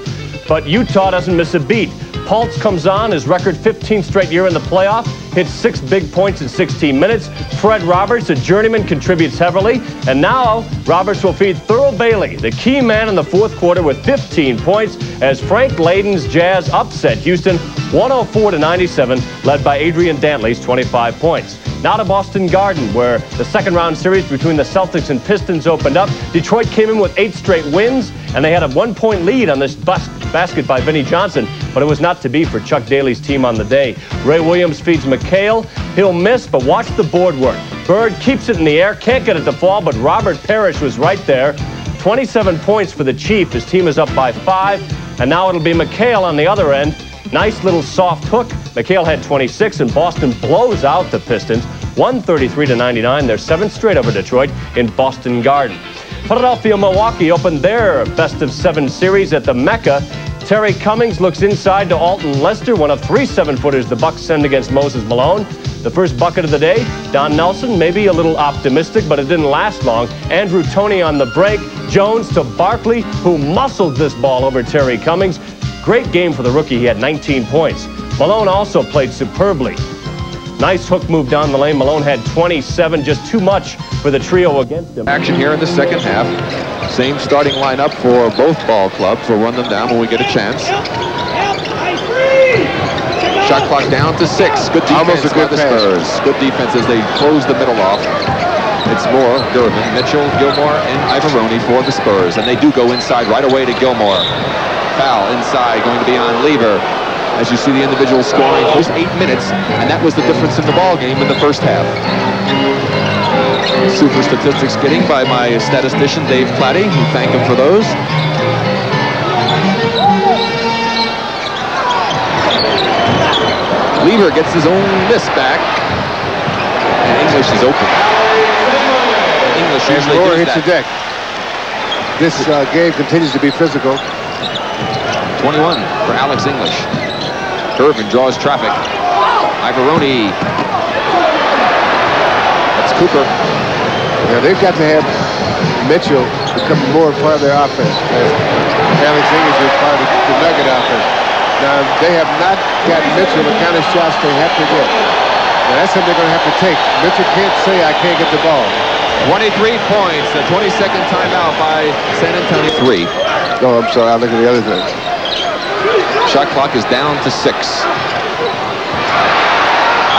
but Utah doesn't miss a beat. Paultz comes on, his record 15th straight year in the playoff, hits 6 big points in 16 minutes. Fred Roberts, a journeyman, contributes heavily. And now, Roberts will feed Thurl Bailey, the key man in the fourth quarter, with 15 points as Frank Layden's Jazz upset Houston 104-97, led by Adrian Dantley's 25 points. Now to Boston Garden, where the second-round series between the Celtics and Pistons opened up. Detroit came in with 8 straight wins, and they had a 1-point lead on this basket by Vinnie Johnson, but it was not to be for Chuck Daly's team on the day. Ray Williams feeds McHale. He'll miss, but watch the board work. Bird keeps it in the air, can't get it to fall, but Robert Parrish was right there. 27 points for the Chief. His team is up by 5, and now it'll be McHale on the other end. Nice little soft hook. McHale had 26, and Boston blows out the Pistons 133-99. They're 7th straight over Detroit in Boston Garden. Philadelphia-Milwaukee opened their best-of-7 series at the Mecca. Terry Cummings looks inside to Alton Lester, one of 3 7-footers the Bucks send against Moses Malone. The first bucket of the day, Don Nelson, maybe a little optimistic, but it didn't last long. Andrew Toney on the break. Jones to Barkley, who muscled this ball over Terry Cummings. Great game for the rookie. He had 19 points. Malone also played superbly. Nice hook move down the lane. Malone had 27, just too much for the trio against him. Action here in the second half. Same starting lineup for both ball clubs. We'll run them down when we get a chance. Shot clock down to 6. Good defense by the Spurs. Good defense as they close the middle off. It's Moore, Gervin, Mitchell, Gilmore, and Ivaroni for the Spurs. And they do go inside right away to Gilmore. Foul inside, going to be on Lever. As you see the individual scoring, first 8 minutes, and that was the difference in the ball game in the first half. Super statistics getting by my statistician, Dave Platty. We thank him for those. Lever gets his own miss back, and English is open. English usually Moore hits the deck. This game continues to be physical. 21 for Alex English. Gervin draws traffic. Ivaroni. That's Cooper. Now they've got to have Mitchell become more part of their offense. Alex English is part of the Nugget offense. Now they have not gotten Mitchell the kind of shots they have to get. Now that's something they're going to have to take. Mitchell can't say, I can't get the ball. 23 points. The 22nd timeout by San Antonio. 3. Oh, I'm sorry. I'll look at the other thing. Shot clock is down to 6.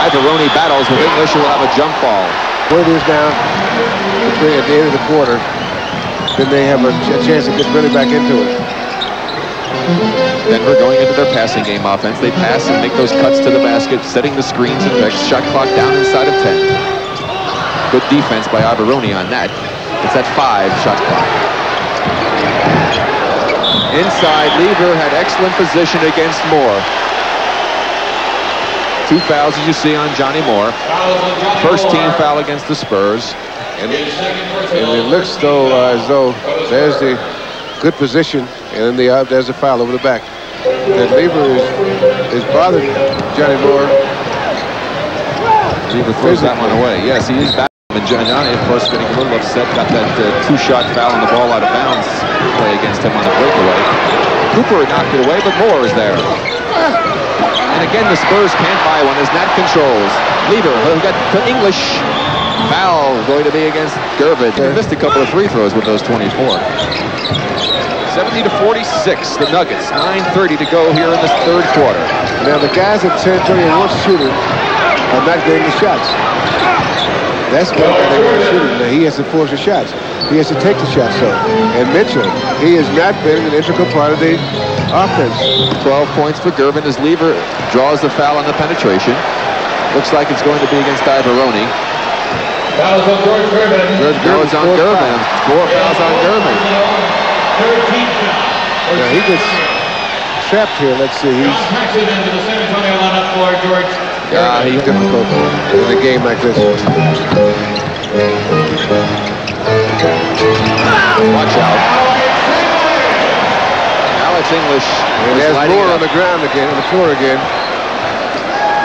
Ivaroni battles with English, who will have a jump ball. When it is down at the end of the quarter, then they have a chance to get really back into it. Denver going into their passing game offense. They pass and make those cuts to the basket, setting the screens and picks. Shot clock down inside of 10. Good defense by Ivaroni on that. It's at 5 shot clock. Inside, Lever had excellent position against Moore. 2 fouls, as you see, on Johnny Moore. First team foul against the Spurs. And it looks though as though there's the good position, and then there's a foul over the back. That Lever is bothering Johnny Moore. Lever throws that one away. Yes, he is back. And Johnny, of course, getting a little upset. Got that 2-shot foul and the ball out of bounds play against him on the breakaway. Cooper knocked it away, but Moore is there. And again, the Spurs can't buy one as Nat controls. Lever, who got to English. Foul going to be against Gervin. He missed a couple of free throws with those 24. 70-46, the Nuggets. 9:30 to go here in this third quarter. Now the guys at San Antonio wants shooting are not getting the shots. That's what they're going to shoot. Now he has to force the shots. He has to take the shots. So, and Mitchell, he has not been an integral part of the offense. 12 points for Gervin as Lever draws the foul on the penetration. Looks like it's going to be against Ivaroni. Fouls on George Gervin. No, it's on Gervin. 4 fouls on Gervin. 13 foul. Yeah, he gets trapped here. Let's see. He's Paxton into the San Antonio lineup for George. yeah, he's difficult in a game like this. Watch out. Alex English. And there's Moore on the ground again, on the floor again.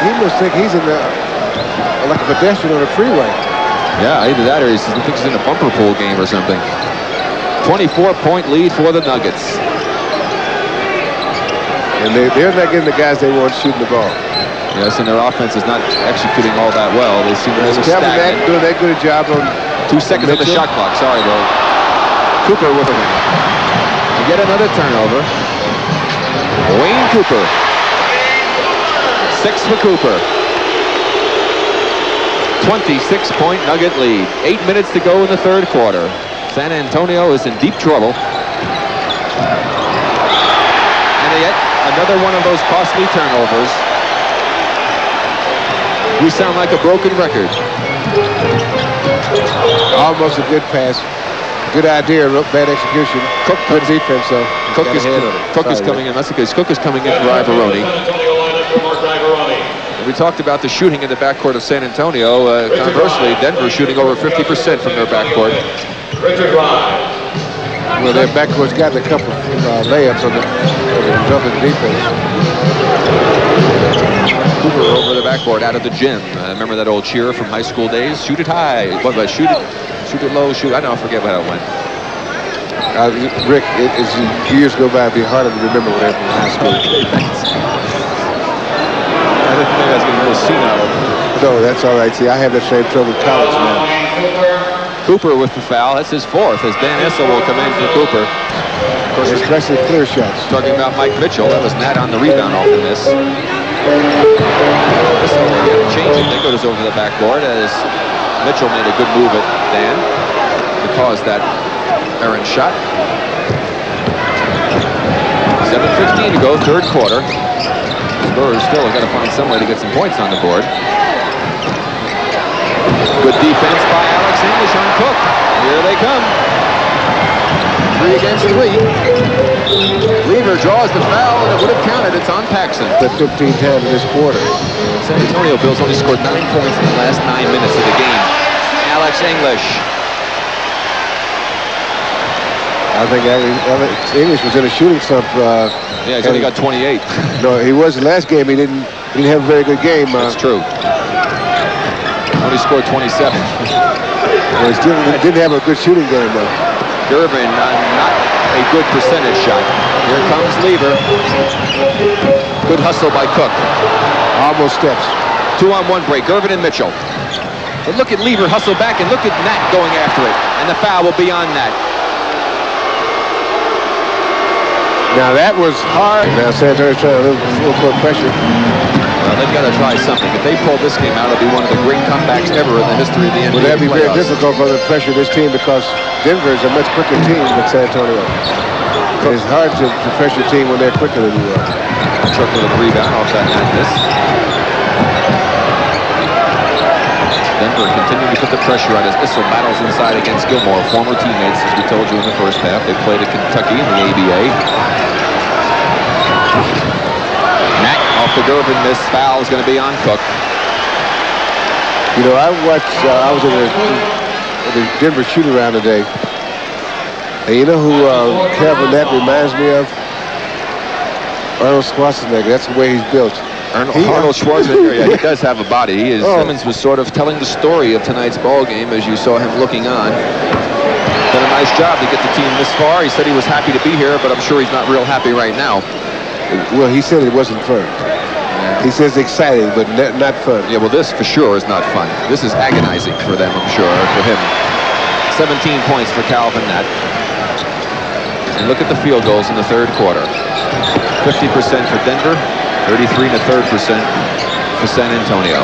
He must think he's in the like a pedestrian on a freeway. Yeah, either that or he thinks he's in a bumper pool game or something. 24-point lead for the Nuggets. And they're not getting the guys they want shooting the ball. Yes, and their offense is not executing all that well. They seem a little stagnant. Doing that good a job on 2 seconds on the shot clock. Sorry, Bill. Cooper with him. And get another turnover. Wayne Cooper. 6 for Cooper. 26-point Nugget lead. 8 minutes to go in the third quarter. San Antonio is in deep trouble. And yet another one of those costly turnovers. We sound like a broken record. Almost a good pass. Good idea, bad execution. Cook, good defense, though. Cook is coming in. That's because Cook is coming in for Ivaroni. We talked about the shooting in the backcourt of San Antonio. Conversely, Denver shooting over 50% from their backcourt. Well, their backcourt's gotten a couple layups on the result of the defense. Cooper over the backboard out of the gym. Remember that old cheer from high school days? Shoot it high. What about shoot it low, shoot. I don't forget how it went. Rick, as years go by, it'd be harder to remember what happened in high school. I didn't think I was going to really see that. No, that's all right. See, I have that same trouble with college now. Cooper with the foul. That's his 4th. As Dan Issel will come in for Cooper. Of course, especially clear shots. Talking about Mike Mitchell. That was Nat on the rebound off of this. Issel change it. That goes over the backboard as Mitchell made a good move at Dan to cause that errant shot. 7:15 to go, third quarter. Spurs still have got to find some way to get some points on the board. Good defense by Alex English on Cook. Here they come. 3 against 3. Lever draws the foul, and it would have counted. It's on Paxson. The 15 times in this quarter. San Antonio Bills only scored 9 points in the last 9 minutes of the game. Alex English. I think English was in a shooting slump. Yeah, he's only got 28. No, he was the last game. He didn't have a very good game. That's true. Only scored 27. Well, he still didn't have a good shooting game, though. Gervin, not a good percentage shot. Here comes Lever. Good hustle by Cook. Almost steps. 2-on-1 break. Gervin and Mitchell. But look at Lever hustle back, and look at Nat going after it. And the foul will be on Nat. Now that was hard. Now San Antonio's trying a little more pressure. Well, they've got to try something. If they pull this game out, it'll be one of the great comebacks ever in the history of the NBA. Well, that'd be very difficult for them to pressure this team because Denver is a much quicker team than San Antonio. It's hard to pressure a team when they're quicker than you are. Chuck with a rebound off that net miss. Denver continuing to put the pressure on as Issel battles inside against Gilmore, former teammates, as we told you in the first half. They played at Kentucky in the ABA. Nat off the Gervin miss. Foul is going to be on Cook. You know, I was in the Denver shoot-around today. And you know who Calvin Nat reminds me of? Arnold Schwarzenegger. That's the way he's built. Arnold Schwarzenegger, yeah, he does have a body. Simmons was sort of telling the story of tonight's ball game as you saw him looking on. Done a nice job to get the team this far. He said he was happy to be here, but I'm sure he's not real happy right now. Well, he said it wasn't fun. He says exciting, but not fun. Yeah, well, this for sure is not fun. This is agonizing for them, I'm sure, for him. 17 points for Calvin Nat. And look at the field goals in the third quarter. 50% for Denver, 33 and a third % for San Antonio.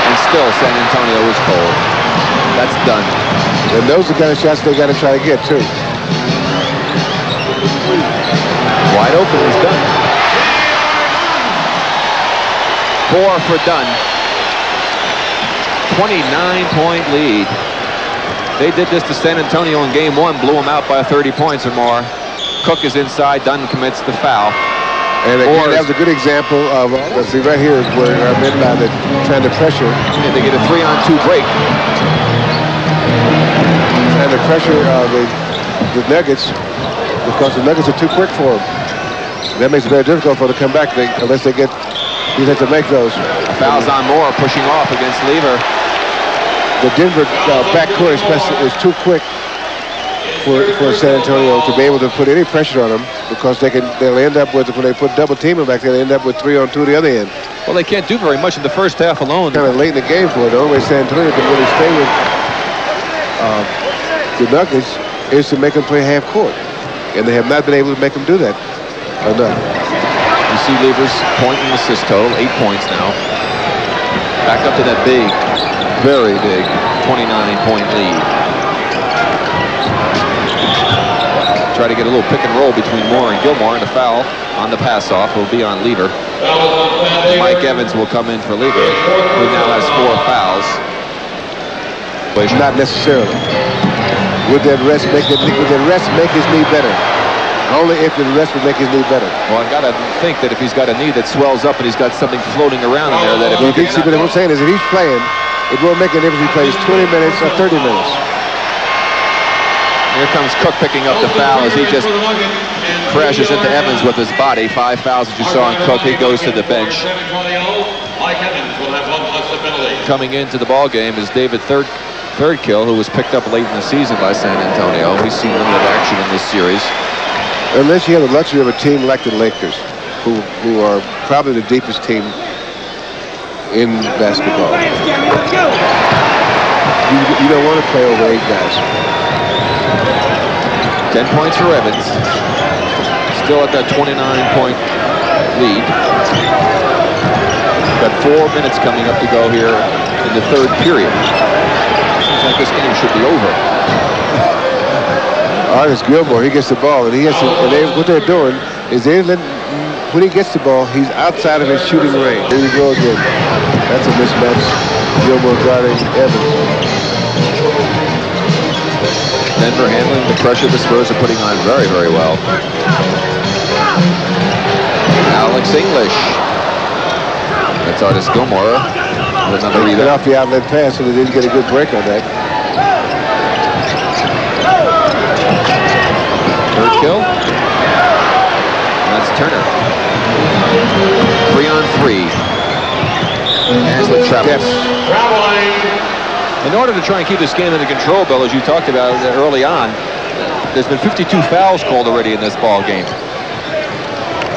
And still San Antonio is cold. That's done. And those are the kind of shots they got to try to get, too. Wide open is done. 4 for Dunn. 29-point lead. They did this to San Antonio in game 1, blew them out by 30 points or more. Cook is inside, Dunn commits the foul. And again, that was a good example of, let's see right here, where our men now they're trying to pressure. And they get a 3-on-2 break. Trying to pressure the Nuggets because the Nuggets are too quick for them. That makes it very difficult for them to come back unless they have to make those. Fouls on Moore, pushing off against Lever. The Denver backcourt especially is too quick for San Antonio to be able to put any pressure on them because they'll end up with, when they put double teaming back there, they end up with 3-on-2 at the other end. Well, they can't do very much in the first half alone. Kind of late in the game for it. The only way San Antonio can really stay with the Nuggets is to make them play half court. And they have not been able to make them do that enough. You see Lever's point and assist total, 8 points now. Back up to that big, very big 29-point lead. Try to get a little pick and roll between Moore and Gilmore, and a foul on the pass-off will be on Lever. Mike Evans will come in for Lever, who now has 4 fouls. Not necessarily. Would that rest make his knee better? Only if the rest would make his knee better. Well, I've got to think that if he's got a knee that swells up and he's got something floating around in there, that if what I'm saying is if he's playing, it won't make a difference if he plays 20 minutes or 30 minutes. Here comes Cook picking up the foul as he just crashes into Evans with his body. 5 fouls that you saw on Cook. He goes to the bench. Coming into the ball game is David Thirdkill, who was picked up late in the season by San Antonio. He's seen limited action in this series. Unless you have the luxury of a team like the Lakers, who are probably the deepest team in basketball. You don't want to play over 8 guys. 10 points for Evans. Still at that 29-point lead. Got 4 minutes coming up to go here in the 3rd period. Seems like this game should be over. It's Gilmore. He gets the ball, and what they're doing is when he gets the ball, he's outside of his shooting range. Here you go again. That's a mismatch. Gilmore guarding Evans. Denver handling the pressure the Spurs are putting on very, very well. Alex English. That's Artis Gilmore. They get off the outlet pass, so they didn't get a good break on that. Thirdkill. And that's Turner. 3-on-3. Haslett travels. In order to try and keep this game under control, Bill, as you talked about early on, there's been 52 fouls called already in this ball game.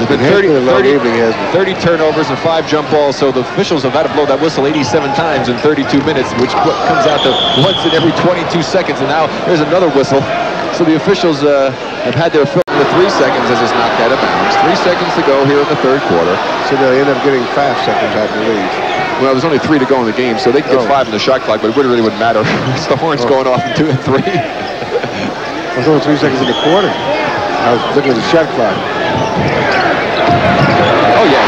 There's been 30 turnovers and 5 jump balls, so the officials have had to blow that whistle 87 times in 32 minutes, which comes out to once in every 22 seconds, and now there's another whistle. So the officials have had their fill in the 3 seconds as it's knocked out of bounds. 3 seconds to go here in the 3rd quarter. So they'll end up getting 5 seconds, I believe. Well, there's only 3 to go in the game, so they can get 5 in the shot clock, but it really wouldn't matter. It's the horns going off in 2 and 3. There's only 3 seconds in the quarter. I was looking at the shot clock. Oh, yes.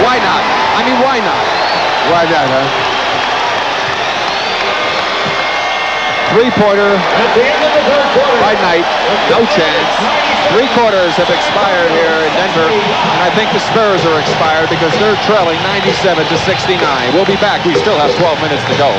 Why not? I mean, why not? Why not, huh? 3-pointer by Knight. No chance. 3 quarters have expired here in Denver, and I think the Spurs are expired because they're trailing 97-69. We'll be back. We still have 12 minutes to go.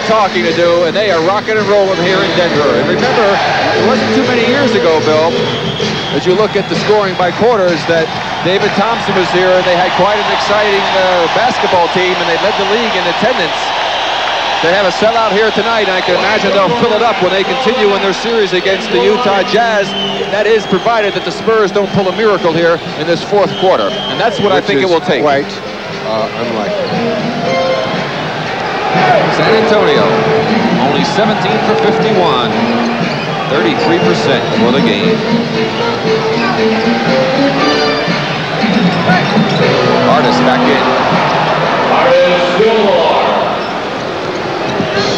Talking to do, and they are rocking and rolling here in Denver. And remember, it wasn't too many years ago, Bill, as you look at the scoring by quarters, that David Thompson was here, and they had quite an exciting basketball team, and they led the league in attendance. They have a sellout here tonight, and I can imagine they'll fill it up when they continue in their series against the Utah Jazz. That is provided that the Spurs don't pull a miracle here in this 4th quarter, and that's what I think it will take. Quite unlikely. San Antonio, only 17 for 51, 33% for the game. Artis back in.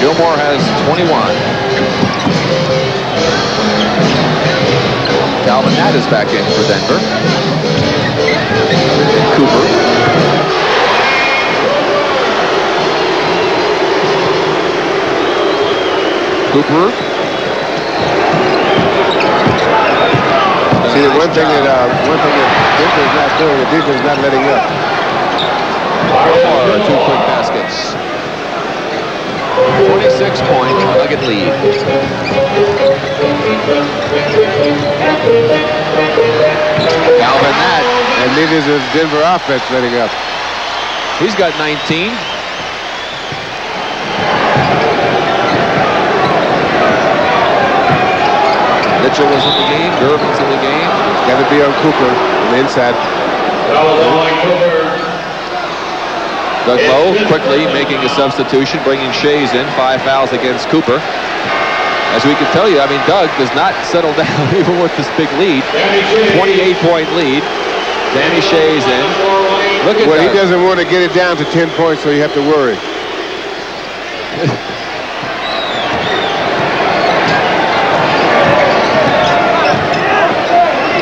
Gilmore has 21. Calvin Nat is back in for Denver. Cooper. See, the one thing that Denver's not doing, the defense is not letting up. Or 2 quick baskets. 26-point Nugget lead. Calvin Nat. And neither is the Denver offense letting up. He's got 19. Mitchell was in the game. Gervin's in the game. It's got to be on Cooper on the inside. Doug Lowe quickly making a substitution, bringing Shays in. 5 fouls against Cooper. As we can tell you, I mean, Doug does not settle down even with this big lead. 28-point lead. Danny Shays in. Look at well, Doug. He doesn't want to get it down to 10 points, so you have to worry.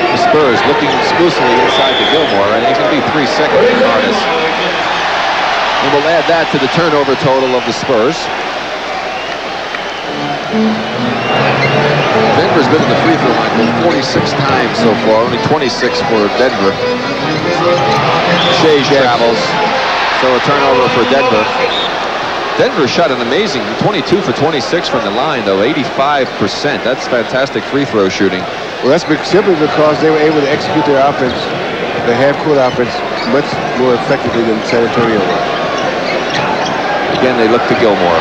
The Spurs looking exclusively inside to Gilmore, and he's going to be 3 seconds in Artis. And we'll add that to the turnover total of the Spurs. Denver's been in the free throw line 46 times so far, only 26 for Denver. Shea travels, so a turnover for Denver. Denver shot an amazing 22 for 26 from the line, though, 85%. That's fantastic free throw shooting. Well, that's simply because they were able to execute their offense, the half-court offense, much more effectively than San Antonio was. Again, they look to Gilmore.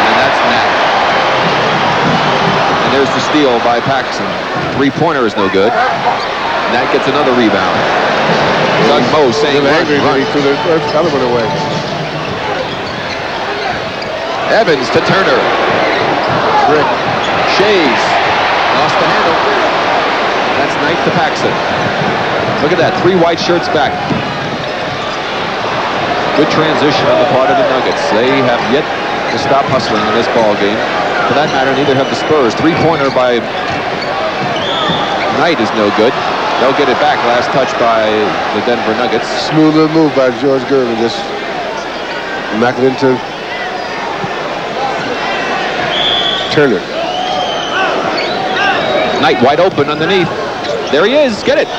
And that's Nat. And there's the steal by Paxson. Three-pointer is no good. Nat gets another rebound. Doug Moe saying run. He threw the other one away. Evans to Turner. Rick. Shays. Lost the handle. That's Knight to Paxson. Look at that. 3 white shirts back. Good transition on the part of the Nuggets. They have yet to stop hustling in this ball game. For that matter, neither have the Spurs. Three-pointer by Knight is no good. They'll get it back. Last touch by the Denver Nuggets. Smooth little move by George Gervin. Just knock it into Turner. Knight wide open underneath. There he is. Get it.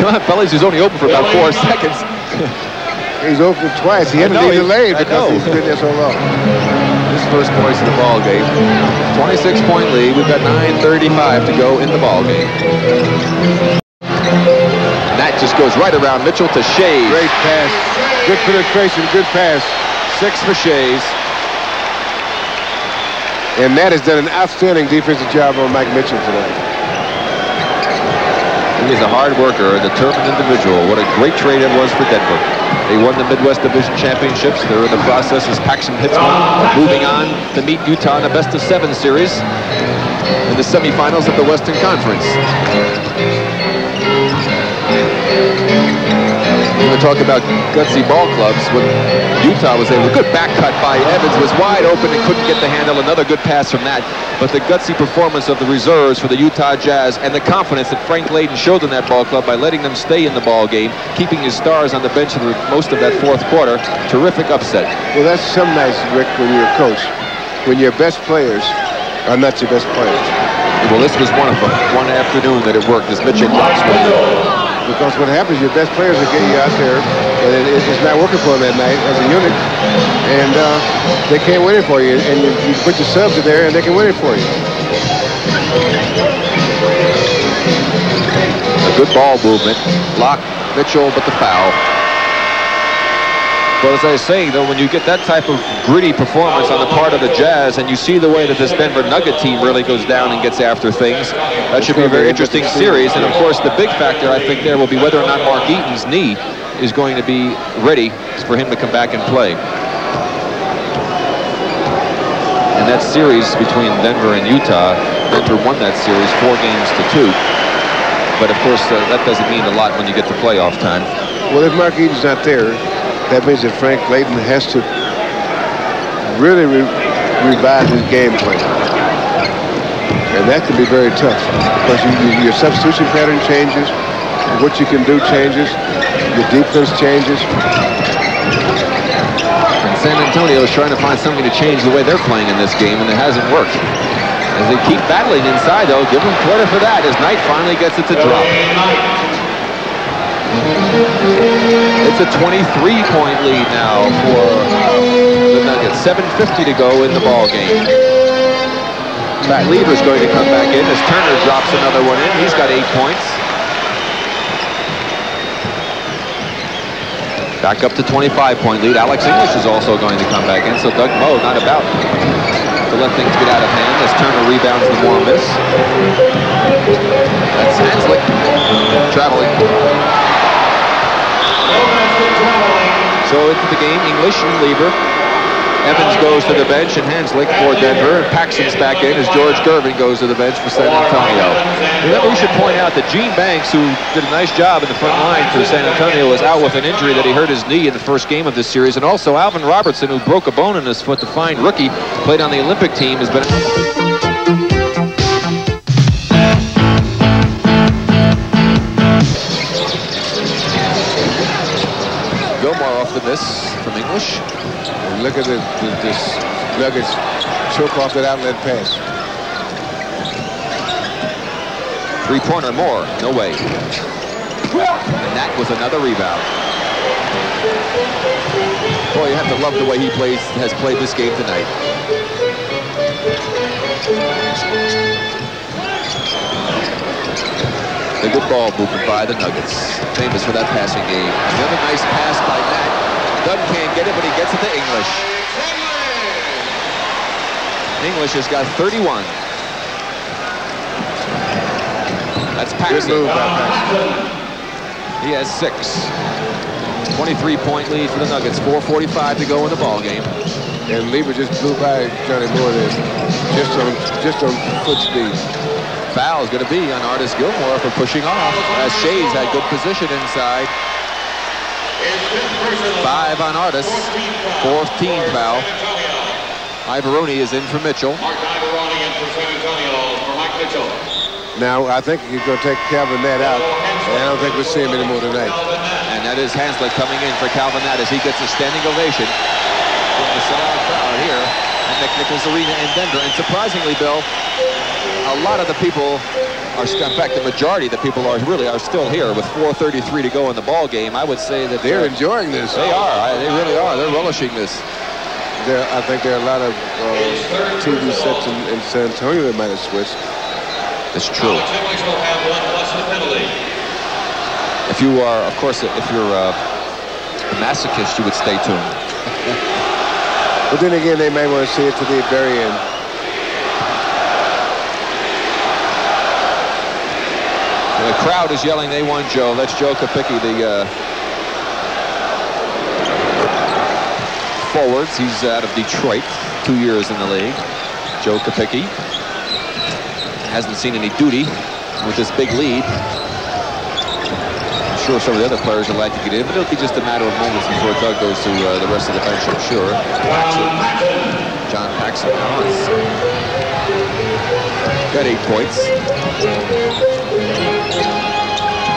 Come on, fellas. He's only open for about 4 seconds. He's open twice. He had to leave the lane because he's been there so long. His first points in the ball game. 26-point lead. We've got 9:35 to go in the ball game. That just goes right around Mitchell to Shays. Great pass. Good penetration. Good pass. 6 for Shays. And Nat has done an outstanding defensive job on Mike Mitchell tonight. He is a hard worker, a determined individual. What a great trade it was for Denver. They won the Midwest Division Championships. They're in the process as Paxson hits one, moving on to meet Utah in a best-of-7 series in the semifinals of the Western Conference. We're going to talk about gutsy ball clubs. When Utah was able, good back cut by Evans, was wide open and couldn't get the handle. Another good pass from that. But the gutsy performance of the reserves for the Utah Jazz and the confidence that Frank Layden showed in that ball club by letting them stay in the ball game, keeping his stars on the bench for most of that 4th quarter. Terrific upset. Well, that's some nice, Rick, when you're a coach. When your best players are not your best players. Well, this was one of them. One afternoon that it worked as Mitchell blocks one. Because what happens, your best players are getting you out there, and it's not working for them that night as a unit, and they can't win it for you. And you put your subs in there, and they can win it for you. A good ball movement. Block Mitchell, but the foul. Well, as I was saying, though, when you get that type of gritty performance on the part of the Jazz, and you see the way that this Denver Nugget team really goes down and gets after things, that should be a very interesting series. And, of course, the big factor, I think, there will be whether or not Mark Eaton's knee is going to be ready for him to come back and play. And that series between Denver and Utah, Denver won that series 4-2. But, of course, that doesn't mean a lot when you get to playoff time. Well, if Mark Eaton's not there, that means that Frank Layton has to really revise his game plan. And that can be very tough because your substitution pattern changes, what you can do changes, your defense changes. And San Antonio is trying to find something to change the way they're playing in this game, and it hasn't worked. As they keep battling inside, though, give them credit for that as Knight finally gets it to drop. It's a 23-point lead now for the Nuggets. 7:50 to go in the ball game. Matt Lever's going to come back in as Turner drops another one in. He's got 8 points. Back up to 25-point lead. Alex English is also going to come back in, so Doug Moe not about to let things get out of hand as Turner rebounds the more miss. That's Hanslick traveling. So into the game, English and Lever. Evans goes to the bench and Hanslick for Denver. Paxson's back in as George Gervin goes to the bench for San Antonio. Remember, we should point out that Gene Banks, who did a nice job in the front line for San Antonio, was out with an injury that he hurt his knee in the first game of this series. And also Alvin Robertson, who broke a bone in his foot, the fine rookie, played on the Olympic team, has been... Gilmore off the miss from English. And look at this Nuggets choke off that outlet pass. Three-pointer more, no way. And that was another rebound. Boy, you have to love the way he has played this game tonight. A good ball movement by the Nuggets. Famous for that passing game. Another nice pass by Matt. Dunn can't get it, but he gets it to English. English has got 31. That's Paxson. Good move by Paxson. He has 6. 23-point lead for the Nuggets. 4:45 to go in the ball game. And Lever just blew by Johnny Moore there, just on foot speed. Foul is going to be on Artis Gilmore for pushing off, as Shays had good position inside. 5 on Artis. 4th team foul. Ivaroni is in for Mitchell. Now, I think he's going to take Calvin Nett out, and I don't think we'll see him anymore tonight. And that is Hanslick coming in for Calvin Nett as he gets a standing ovation from the sellout crowd here at McNichols Arena in Denver. And surprisingly, Bill, a lot of the people are, in fact, the majority of the people are still here with 4:33 to go in the ball game. I would say that they're enjoying this. They are. They really are. They're relishing this. I think there are a lot of TV sets in San Antonio that might have switched. It's true. If you are, of course, if you're a masochist, you would stay tuned. But then again, they may want to see it to the very end. The crowd is yelling, they won, Joe. That's Joe Kopicki, the forwards. He's out of Detroit, 2 years in the league. Joe Kopicki hasn't seen any duty with this big lead. I'm sure some of the other players would like to get in, but it'll be just a matter of moments before Doug goes to the rest of the bench, I'm sure. John Paxson got 8 points.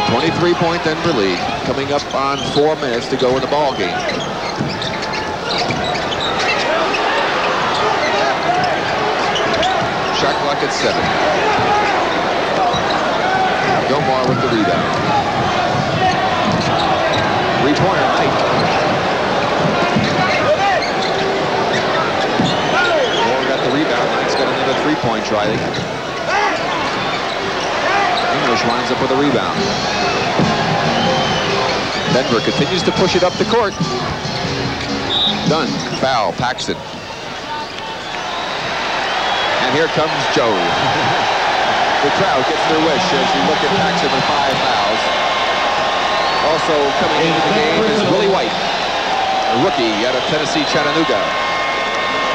23-point Denver lead, coming up on 4 minutes to go in the ball game. Shot clock at 7. Gilmore with the rebound. 3-pointer, Knight. Moore got the rebound. Knight's got another 3-point try. English winds up with a rebound. Denver continues to push it up the court. Dunn, foul, Paxton. And here comes Joe. The crowd gets their wish as you look at Paxton with 5 fouls. Also coming into the game is Willie White, a rookie out of Tennessee, Chattanooga.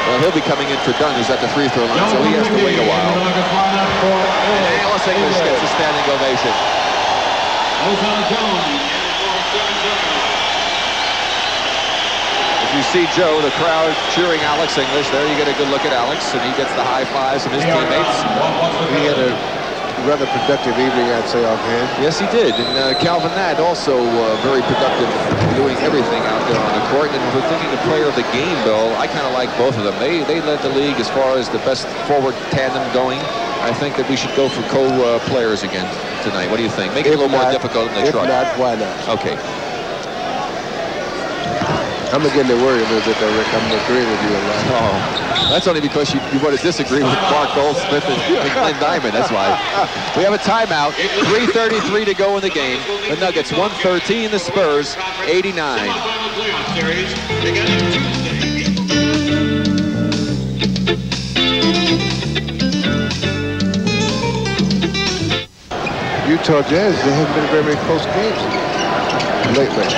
Well, he'll be coming in for Dunn, who's at the free throw line, so he has to wait a while. And Alice English gets a standing ovation. If you see Joe, the crowd cheering Alex English, there you get a good look at Alex, and he gets the high fives from his teammates. He had a rather productive evening, I'd say, offhand. Yes, he did. And Calvin Nadd also very productive, doing everything out there on the court. And if we're thinking of player of the game, Bill, I kind of like both of them. They led the league as far as the best forward tandem going. I think that we should go for co-players again tonight. What do you think? Make it a little more difficult than they tried. If not, why not? Okay. I'm beginning to worry a little bit, though, Rick. I'm agreeing with you a lot. Oh, that's only because you want to disagree with Mark Goldsmith and Glenn Diamond. That's why. We have a timeout. 3:33 to go in the game. The Nuggets 113, the Spurs 89. Utah Jazz, there haven't been very many close games lately.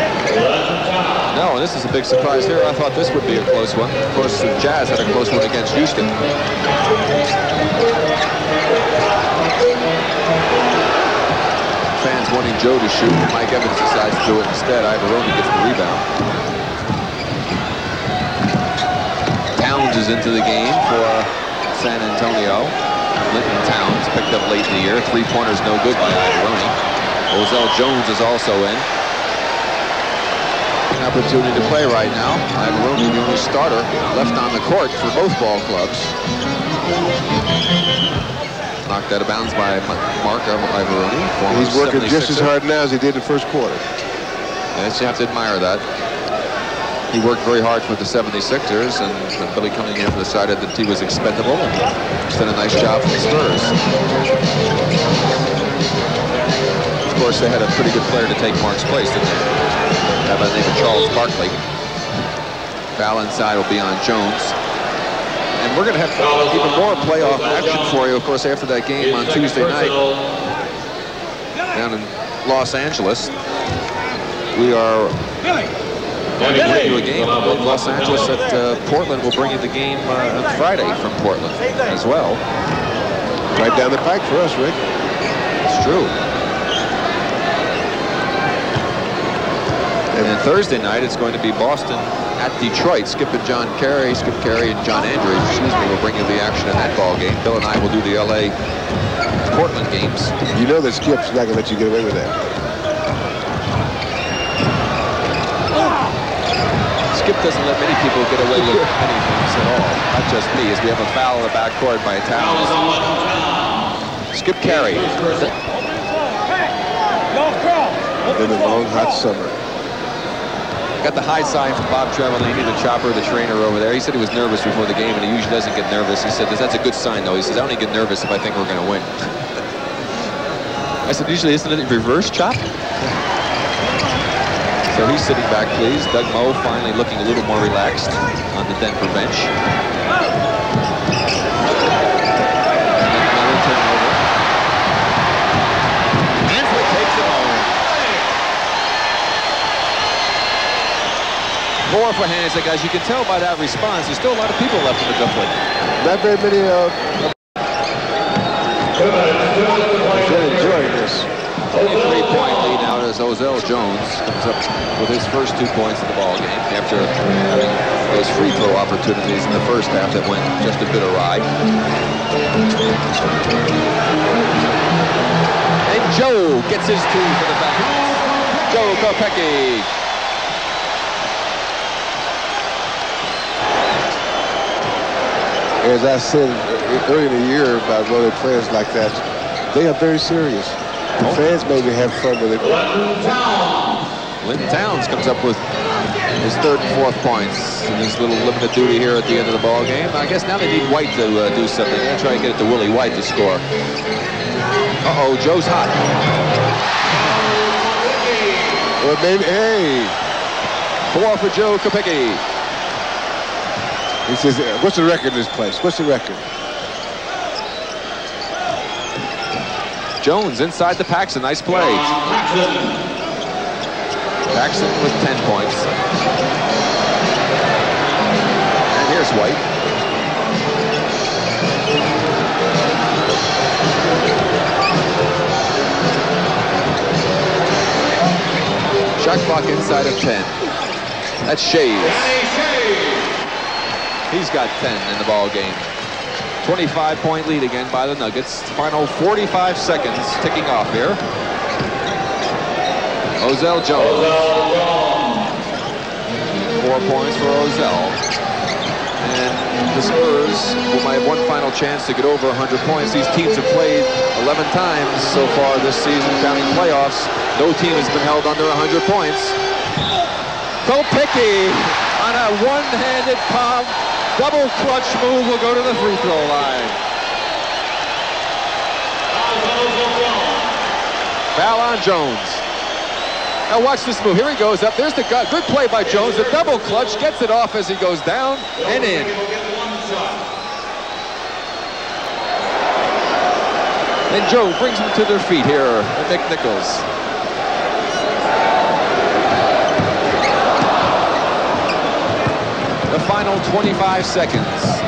No, and this is a big surprise here. I thought this would be a close one. Of course, the Jazz had a close one against Houston. Fans wanting Joe to shoot. Mike Evans decides to do it instead. Ivoroni gets the rebound. Towns is into the game for San Antonio. Linton Towns picked up late in the year. 3-pointers no good by Ivoroni. Ozell Jones is also in. An opportunity to play right now. Ivoroni, the only starter left on the court for both ball clubs. Knocked out of bounds by Mark Ivoroni. He's working just as hard now as he did in the first quarter. Yes, you have to admire that. He worked very hard for the 76ers, and Billy Cunningham decided that he was expendable and he's done a nice job for the Spurs. Of course, they had a pretty good player to take Mark's place, didn't they? By the name of Charles Barkley. Foul inside will be on Jones. And we're going to have even more playoff action for you, of course, after that game on Tuesday night down in Los Angeles. We are going to bring you a game in Los Angeles at Portland. We'll bring you the game on Friday from Portland as well. Right down the pike for us, Rick. It's true. And then Thursday night, it's going to be Boston at Detroit. Skip and Skip Carey and John Andrews, will bring you the action in that ball game. Bill and I will do the LA Portland games. You know that Skip's not going to let you get away with that. Skip doesn't let many people get away with many things at all. Not just me, as we have a foul in the backcourt by Towns. Skip Carey. In a long, hot summer. Got the high sign from Bob Trevelini, the chopper, the trainer over there. He said he was nervous before the game, and he usually doesn't get nervous. He said, that's a good sign, though. He says, I only get nervous if I think we're going to win. I said, usually isn't it reverse chop? So he's sitting back pleased. Doug Moe finally looking a little more relaxed on the Denver bench. Another turnover. Ansley takes it home. 4 for Hanslick. As you can tell by that response, there's still a lot of people left in the Dufflin. Not very many enjoying this. 23-point lead now as Ozell Jones comes up with his first 2 points in the ball game after having those free throw opportunities in the first half that went just a bit awry. And Joe gets his 2 for the Falcons. Joe Kopecki. As I said earlier in the year about road players like that, they are very serious. The fans maybe have fun with it. Linton Towns comes up with his 3rd and 4th points in this little limited duty here at the end of the ball game. I guess now they need White to do something. They're going to try and get it to Willie White to score. Uh-oh, Joe's hot. Well, maybe, hey. 4 for Joe Kopecki. He says, what's the record in this place? What's the record? Jones inside the Paxson. Nice play. Paxson with 10 points. And here's White. Shot clock inside of 10. That's Shays. He's got 10 in the ball game. 25-point lead again by the Nuggets. Final 45 seconds ticking off here. Ozell Jones. 4 points for Ozell. And the Spurs will have one final chance to get over 100 points. These teams have played 11 times so far this season, counting playoffs. No team has been held under 100 points. Kopicky on a one-handed palm. Double clutch move will go to the free throw line. Foul on Jones. Now watch this move. Here he goes up. There's the good play by Jones. The double clutch gets it off as he goes down and in. And Joe brings them to their feet here at McNichols. The final 25 seconds.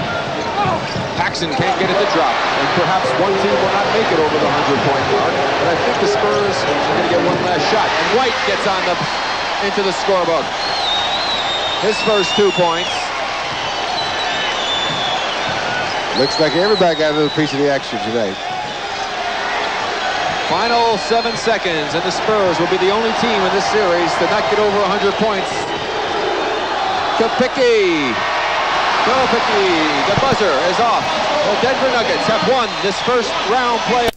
Paxson can't get it to drop, and perhaps one team will not make it over the 100-point mark. But I think the Spurs are going to get one last shot. And White gets on into the scorebook. His first 2 points. Looks like everybody got a little piece of the action tonight. Final 7 seconds, and the Spurs will be the only team in this series to not get over 100 points. Kopicky. The buzzer is off. The Denver Nuggets have won this first round play.